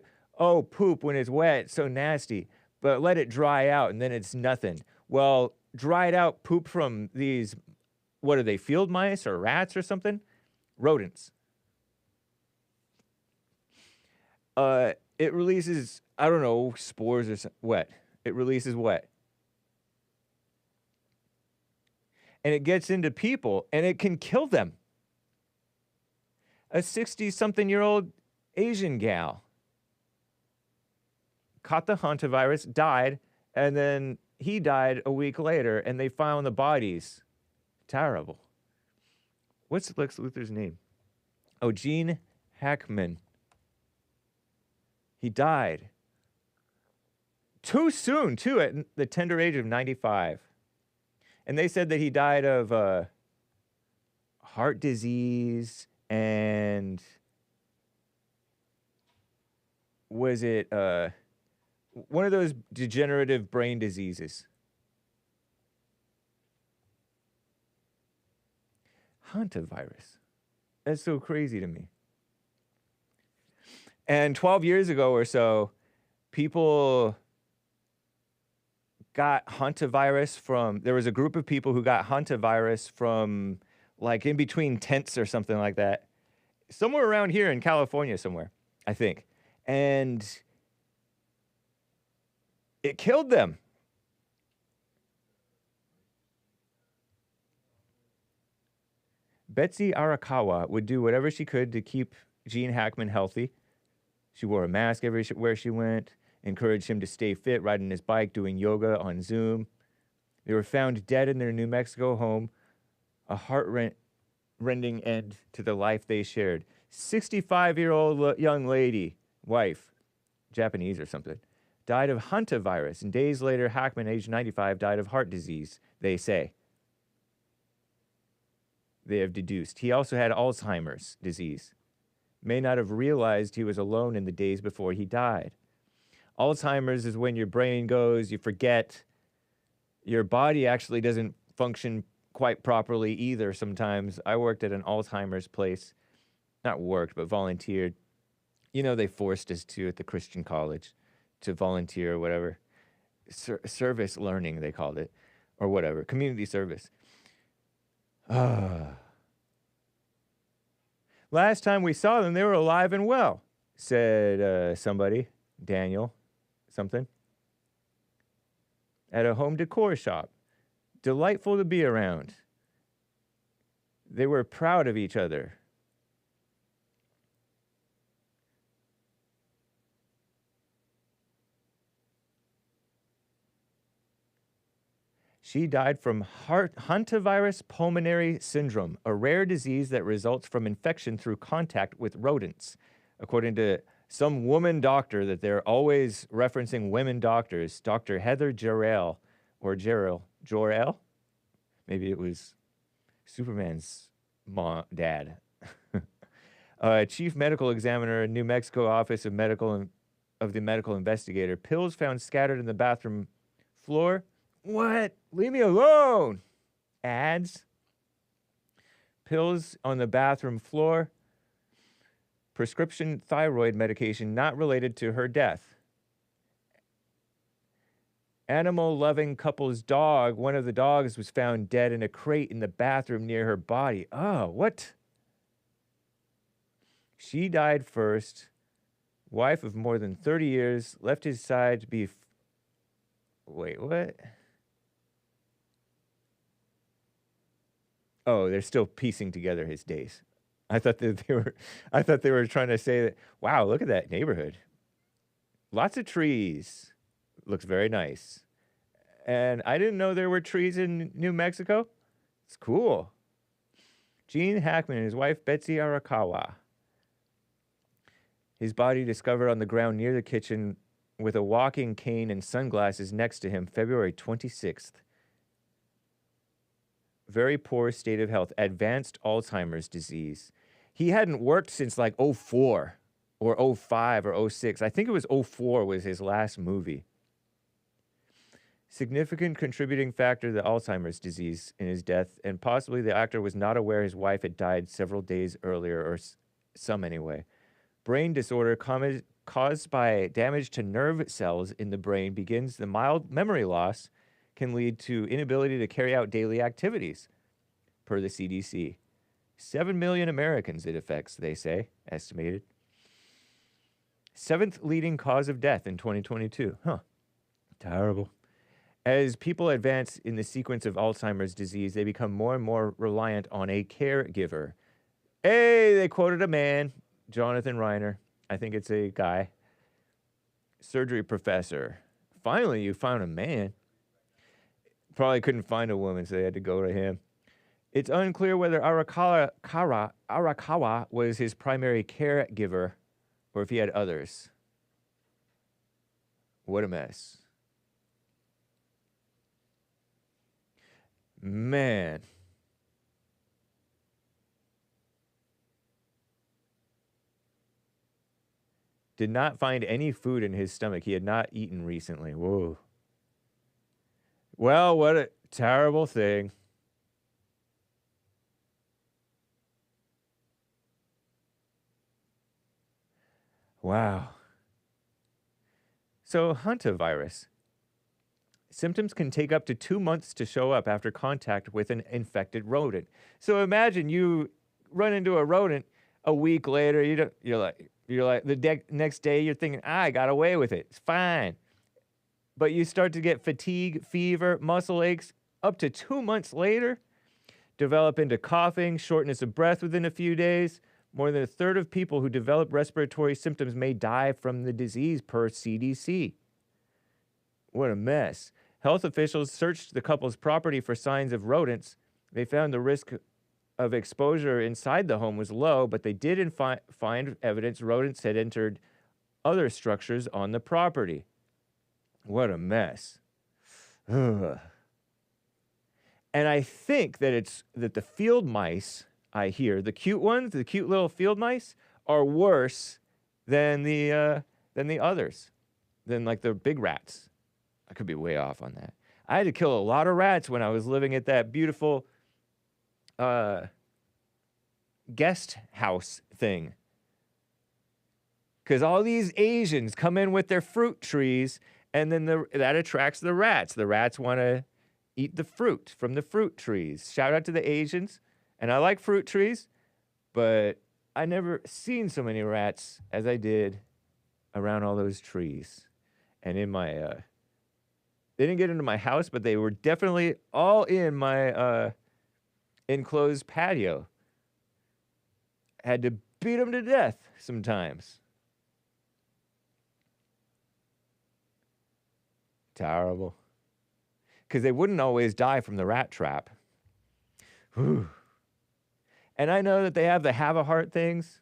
poop when it's wet, it's so nasty. But let it dry out and then it's nothing. Well, dried out poop from these, what are they, field mice or rats or something? Rodents. It releases, I don't know, spores or wet. It releases wet. And it gets into people, and it can kill them. A 60-something-year-old Asian gal caught the Hantavirus, died, and then he died a week later, and they found the bodies. Terrible. What's Lex Luthor's name? Oh, Gene Hackman. He died. Too soon, too, at the tender age of 95. And they said that he died of heart disease and was it one of those degenerative brain diseases? Hantavirus. That's so crazy to me. And 12 years ago or so, people got Hantavirus there was a group of people who got Hantavirus from, like, in between tents or something like that. Somewhere around here in California somewhere, I think. And it killed them. Betsy Arakawa would do whatever she could to keep Gene Hackman healthy. She wore a mask everywhere she went, encouraged him to stay fit, riding his bike, doing yoga on Zoom. They were found dead in their New Mexico home, a heart-rending end to the life they shared. 65-year-old young lady, wife, Japanese or something, died of Hantavirus, and days later, Hackman, aged 95, died of heart disease, they say. They have deduced. He also had Alzheimer's disease. May not have realized he was alone in the days before he died. Alzheimer's is when your brain goes, you forget. Your body actually doesn't function quite properly either sometimes. I worked at an Alzheimer's place. Not worked, but volunteered. You know, they forced us to at the Christian college to volunteer or whatever. Service learning, they called it, or whatever. Community service. Last time we saw them, they were alive and well, said somebody, Daniel, something, at a home decor shop. Delightful to be around. They were proud of each other. She died from Hantavirus pulmonary syndrome, a rare disease that results from infection through contact with rodents. According to some woman doctor that they're always referencing women doctors, Dr. Heather Jarrell, or Jor-El? Maybe it was Superman's dad. Chief medical examiner in New Mexico Office of the Medical Investigator. Pills found scattered in the bathroom floor. What? Leave me alone. Ads. Pills on the bathroom floor. Prescription thyroid medication not related to her death. Animal-loving couple's dog. One of the dogs was found dead in a crate in the bathroom near her body. Oh, what? She died first. Wife of more than 30 years. Left his side to be... Wait, what? Oh, they're still piecing together his days. I thought that they were trying to say that, wow, look at that neighborhood. Lots of trees. Looks very nice. And I didn't know there were trees in New Mexico. It's cool. Gene Hackman and his wife, Betsy Arakawa. His body discovered on the ground near the kitchen with a walking cane and sunglasses next to him, February 26th. Very poor state of health, advanced Alzheimer's disease. He hadn't worked since like 04 or 05 or 06. I think it was 04 was his last movie. Significant contributing factor to the Alzheimer's disease in his death, and possibly the actor was not aware his wife had died several days earlier, or some anyway. Brain disorder caused by damage to nerve cells in the brain begins. The mild memory loss can lead to inability to carry out daily activities, per the CDC. 7 million Americans it affects, they say, estimated. 7th leading cause of death in 2022. Huh. Terrible. As people advance in the sequence of Alzheimer's disease, they become more and more reliant on a caregiver. Hey, they quoted a man, Jonathan Reiner. I think it's a guy. Surgery professor. Finally, you found a man. Probably couldn't find a woman, so they had to go to him. It's unclear whether Arakawa was his primary caregiver or if he had others. What a mess. Man. Did not find any food in his stomach. He had not eaten recently. Whoa. Well, what a terrible thing. Wow. So, Hantavirus. Symptoms can take up to 2 months to show up after contact with an infected rodent. So imagine you run into a rodent a week later. You're like the next day you're thinking, I got away with it. It's fine. But you start to get fatigue, fever, muscle aches up to 2 months later. develop into coughing, shortness of breath within a few days. More than a third of people who develop respiratory symptoms may die from the disease, per CDC. What a mess. Health officials searched the couple's property for signs of rodents. They found the risk of exposure inside the home was low, but they did find evidence rodents had entered other structures on the property. What a mess. Ugh. And I think that the field mice, I hear, the cute ones, the cute little field mice, are worse than the others, than like the big rats. I could be way off on that. I had to kill a lot of rats when I was living at that beautiful guest house thing. Because all these Asians come in with their fruit trees, and then that attracts the rats. The rats want to eat the fruit from the fruit trees. Shout out to the Asians. And I like fruit trees, but I never seen so many rats as I did around all those trees. And in my, they didn't get into my house, but they were definitely all in my enclosed patio. Had to beat them to death sometimes. Terrible. Because they wouldn't always die from the rat trap. Whew. And I know that they have the have-a-heart things,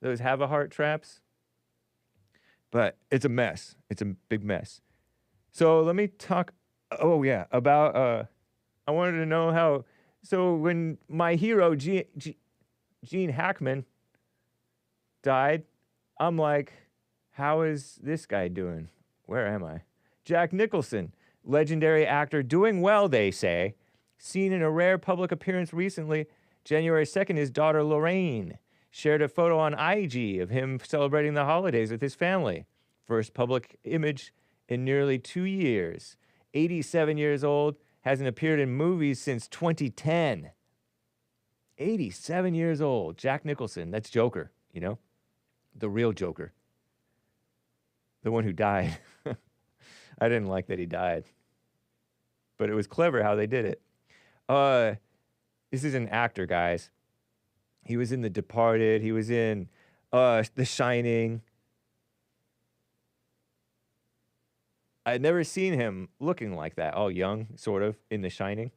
those have-a-heart traps, but it's a mess. It's a big mess. So let me talk, about, I wanted to know how, so when my hero, Gene Hackman, died, I'm like, how is this guy doing? Where am I? Jack Nicholson, legendary actor, doing well, they say. Seen in a rare public appearance recently, January 2nd, his daughter Lorraine shared a photo on IG of him celebrating the holidays with his family. First public image in nearly 2 years. 87 years old, hasn't appeared in movies since 2010. 87 years old, Jack Nicholson, that's Joker, you know? The real Joker. The one who died. I didn't like that he died. But it was clever how they did it. This is an actor, guys. He was in The Departed. He was in The Shining. I'd never seen him looking like that, all young, sort of, in The Shining.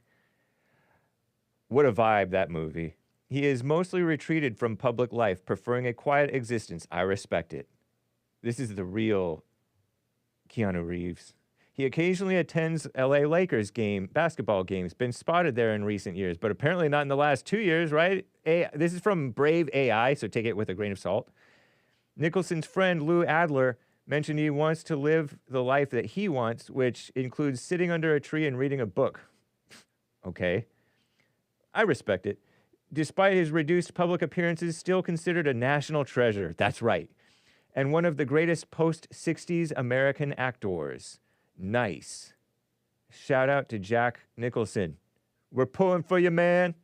What a vibe, that movie. He is mostly retreated from public life, preferring a quiet existence. I respect it. This is the real Keanu Reeves. He occasionally attends LA Lakers basketball games. Been spotted there in recent years, but apparently not in the last 2 years, right? This is from Brave AI, so take it with a grain of salt. Nicholson's friend Lou Adler mentioned he wants to live the life that he wants, which includes sitting under a tree and reading a book. Okay. I respect it. Despite his reduced public appearances, still considered a national treasure. That's right. And one of the greatest post-60s American actors. Nice. Shout out to Jack Nicholson. We're pulling for you, man.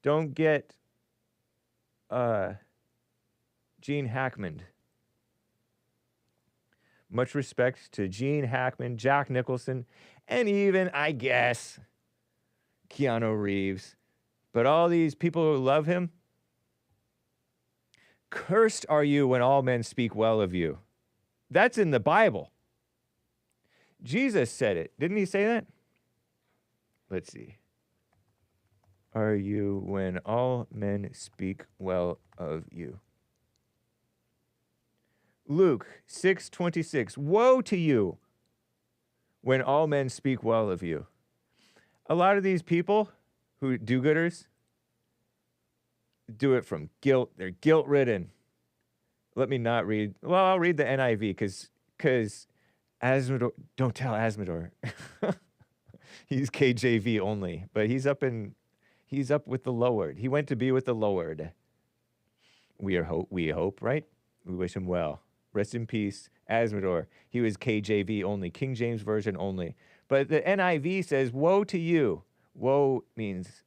Don't get Gene Hackman. Much respect to Gene Hackman, Jack Nicholson, and even, I guess, Keanu Reeves. But all these people who love him, cursed are you when all men speak well of you. That's in the Bible. Jesus said it. Didn't he say that? Let's see. Are you when all men speak well of you? Luke 6:26. Woe to you when all men speak well of you. A lot of these people who do-gooders do it from guilt. They're guilt-ridden. Let me not read. Well, I'll read the NIV because Asmodor, don't tell Asmodor. He's KJV only, but he's up with the Lord. He went to be with the Lord. We hope, right? We wish him well. Rest in peace, Asmodor. He was KJV only, King James Version only. But the NIV says, woe to you. Woe means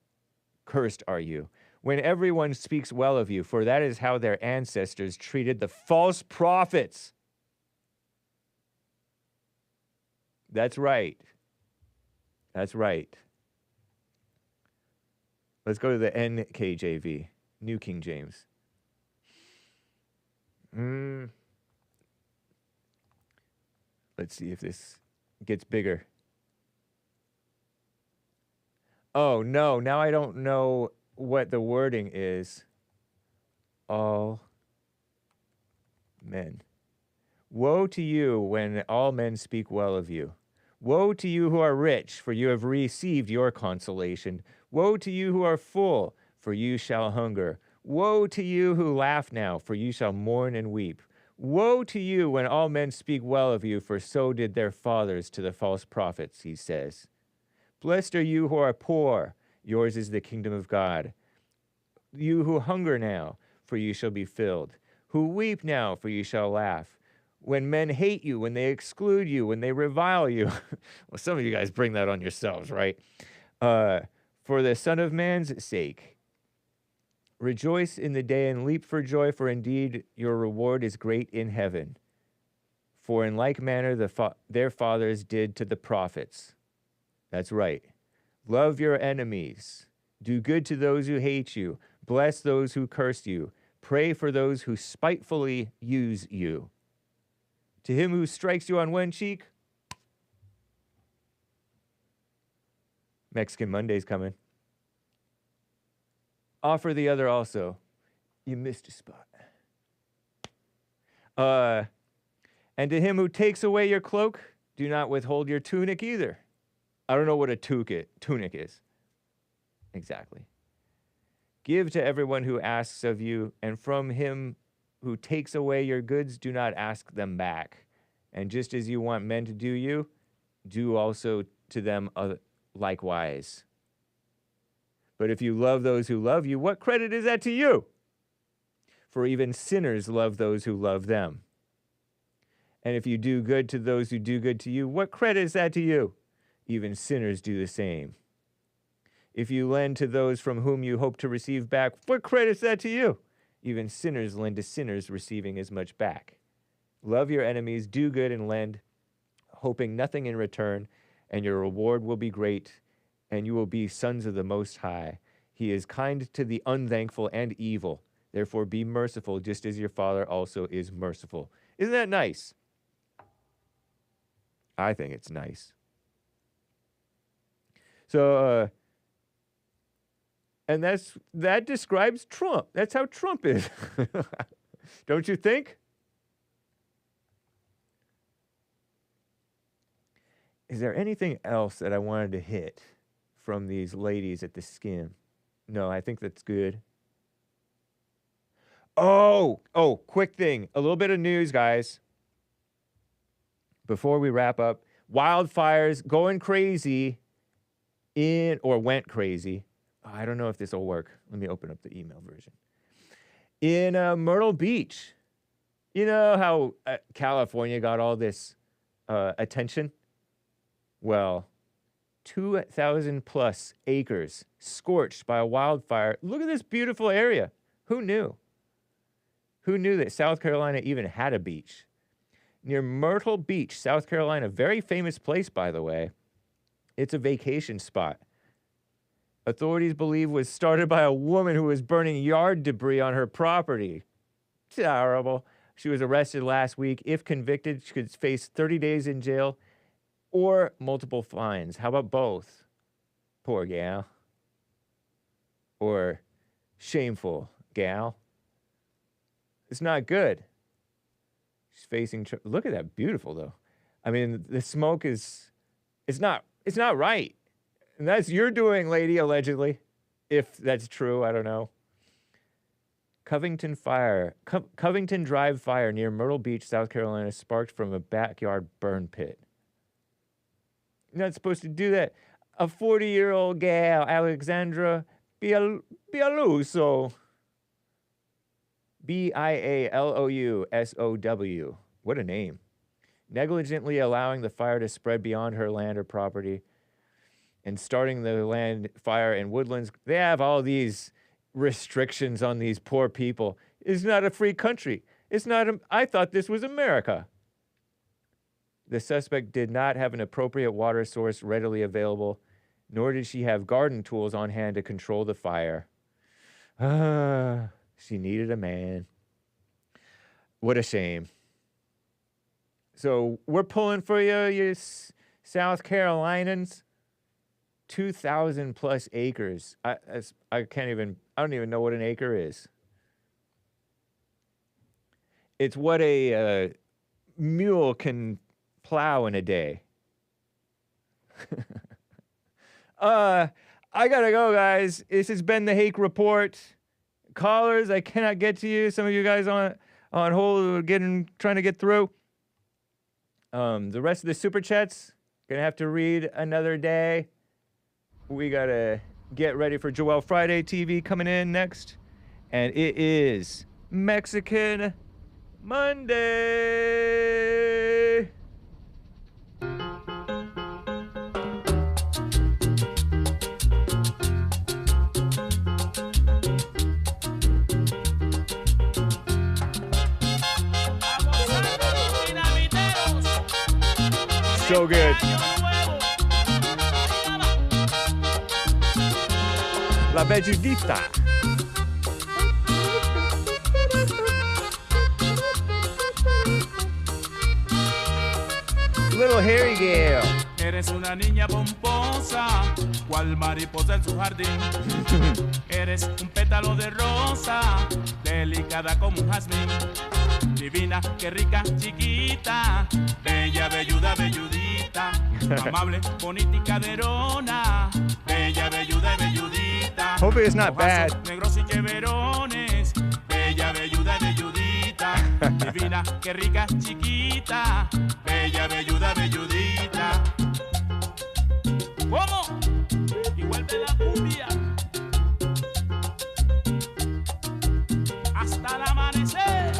cursed are you. When everyone speaks well of you, for that is how their ancestors treated the false prophets. That's right. That's right. Let's go to the NKJV, New King James. Let's see if this gets bigger. Oh, no. Now I don't know what the wording is. All men. Woe to you when all men speak well of you. Woe to you who are rich, for you have received your consolation. Woe to you who are full, for you shall hunger. Woe to you who laugh now, for you shall mourn and weep. Woe to you when all men speak well of you, for so did their fathers to the false prophets, he says. Blessed are you who are poor, yours is the kingdom of God. You who hunger now, for you shall be filled. Who weep now, for you shall laugh. When men hate you, when they exclude you, when they revile you. Well, some of you guys bring that on yourselves, right? For the Son of Man's sake. Rejoice in the day and leap for joy, for indeed your reward is great in heaven. For in like manner their fathers did to the prophets. That's right. Love your enemies. Do good to those who hate you. Bless those who curse you. Pray for those who spitefully use you. To him who strikes you on one cheek, Mexican Monday's coming. Offer the other also. You missed a spot. And to him who takes away your cloak, do not withhold your tunic either. I don't know what a tunic is. Exactly. Give to everyone who asks of you, and from him who takes away your goods, do not ask them back. And just as you want men to do you, do also to them likewise. But if you love those who love you, what credit is that to you? For even sinners love those who love them. And if you do good to those who do good to you, what credit is that to you? Even sinners do the same. If you lend to those from whom you hope to receive back, what credit is that to you? Even sinners lend to sinners, receiving as much back. Love your enemies, do good and lend, hoping nothing in return, and your reward will be great, and you will be sons of the Most High. He is kind to the unthankful and evil. Therefore be merciful, just as your Father also is merciful. Isn't that nice? I think it's nice. So, and that describes Trump. That's how Trump is. Don't you think? Is there anything else that I wanted to hit from these ladies at the skim? No, I think that's good. Oh, quick thing. A little bit of news, guys. Before we wrap up. Wildfires going crazy went crazy. I don't know if this will work. Let me open up the email version. In Myrtle Beach. You know how California got all this attention? Well, 2,000 plus acres scorched by a wildfire. Look at this beautiful area. Who knew? Who knew that South Carolina even had a beach? Near Myrtle Beach, South Carolina, very famous place, by the way. It's a vacation spot. Authorities believe was started by a woman who was burning yard debris on her property. Terrible. She was arrested last week. If convicted, she could face 30 days in jail or multiple fines. How about both? Poor gal. Or shameful gal. It's not good. She's facing... Look at that. Beautiful, though. I mean, the smoke is... It's not right. And that's your doing, lady, allegedly. If that's true, I don't know. Covington Drive fire near Myrtle Beach, South Carolina, sparked from a backyard burn pit. You're not supposed to do that. A 40-year-old gal, Alexandra Bialusow. Bialousow. What a name. Negligently allowing the fire to spread beyond her land or property and starting the land fire in woodlands. They have all these restrictions on these poor people. It's not a free country. I thought this was America. The suspect did not have an appropriate water source readily available nor did she have garden tools on hand to control the fire. She needed a man. What a shame. So we're pulling for you South Carolinians. 2,000 plus acres. I don't even know what an acre is. It's what a mule can plow in a day. I gotta go, guys. This has been the Hake Report. Callers, I cannot get to you. Some of you guys on hold are trying to get through. The rest of the super chats, gonna have to read another day. We gotta get ready for Joel Friday TV coming in next. And it is Mexican Monday. So good. La Velludita. Little hairy girl. Eres una niña pomposa, cual mariposa en su jardín. Eres un pétalo de rosa, delicada como un jazmín. Divina, qué rica, chiquita, bella, velluda, velludita. Amable, bonita y caderona, bella, velluda y velludita. Hopefully it's not bad. Negros y cheverones, bella, velluda y velludita. Divina, qué rica, chiquita, bella, velluda, velludita. ¿Cómo? Y vuelve la cumbia hasta el amanecer.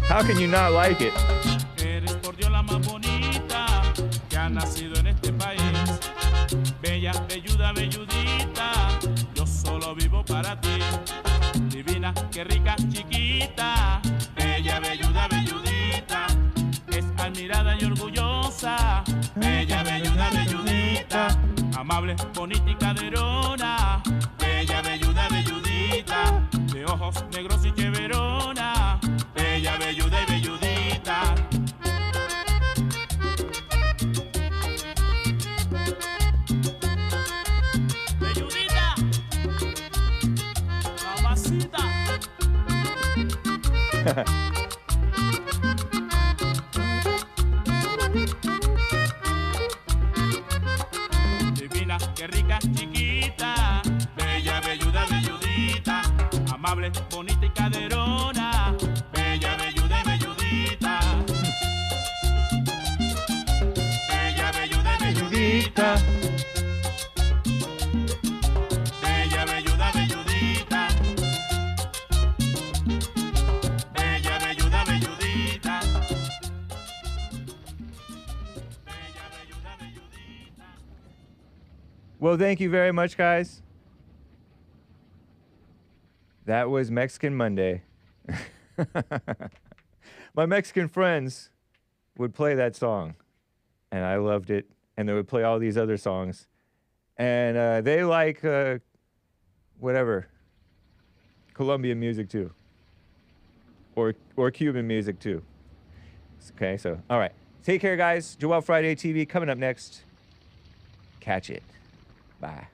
How can you not like it? Eres por Dios la más bonita que ha nacido en este país. Bella, velluda, velludita, yo solo vivo para ti. Divina, qué rica, chiquita, bella, velluda, velludita. Es admirada y orgullosa, bella, velluda, velludita. Amable, bonita y caderona, bella, velluda, velludita. De ojos negros y cheverona, bella, velluda y velludita. Velludita, mamacita. Divina, qué rica, chiquita, bella, velluda, velludita. Amable, bonita y caderona, bella, velluda y velludita. Bella, velluda y velludita. Bella, velluda, velludita. Bella, velluda, velludita. Bella, velluda, velludita. Well, thank you very much, guys. That was Mexican Monday. My Mexican friends would play that song, and I loved it. And they would play all these other songs. And they like, whatever, Colombian music too. Or Cuban music too. Okay, so, all right. Take care, guys. Joel Friday TV coming up next. Catch it. Bye.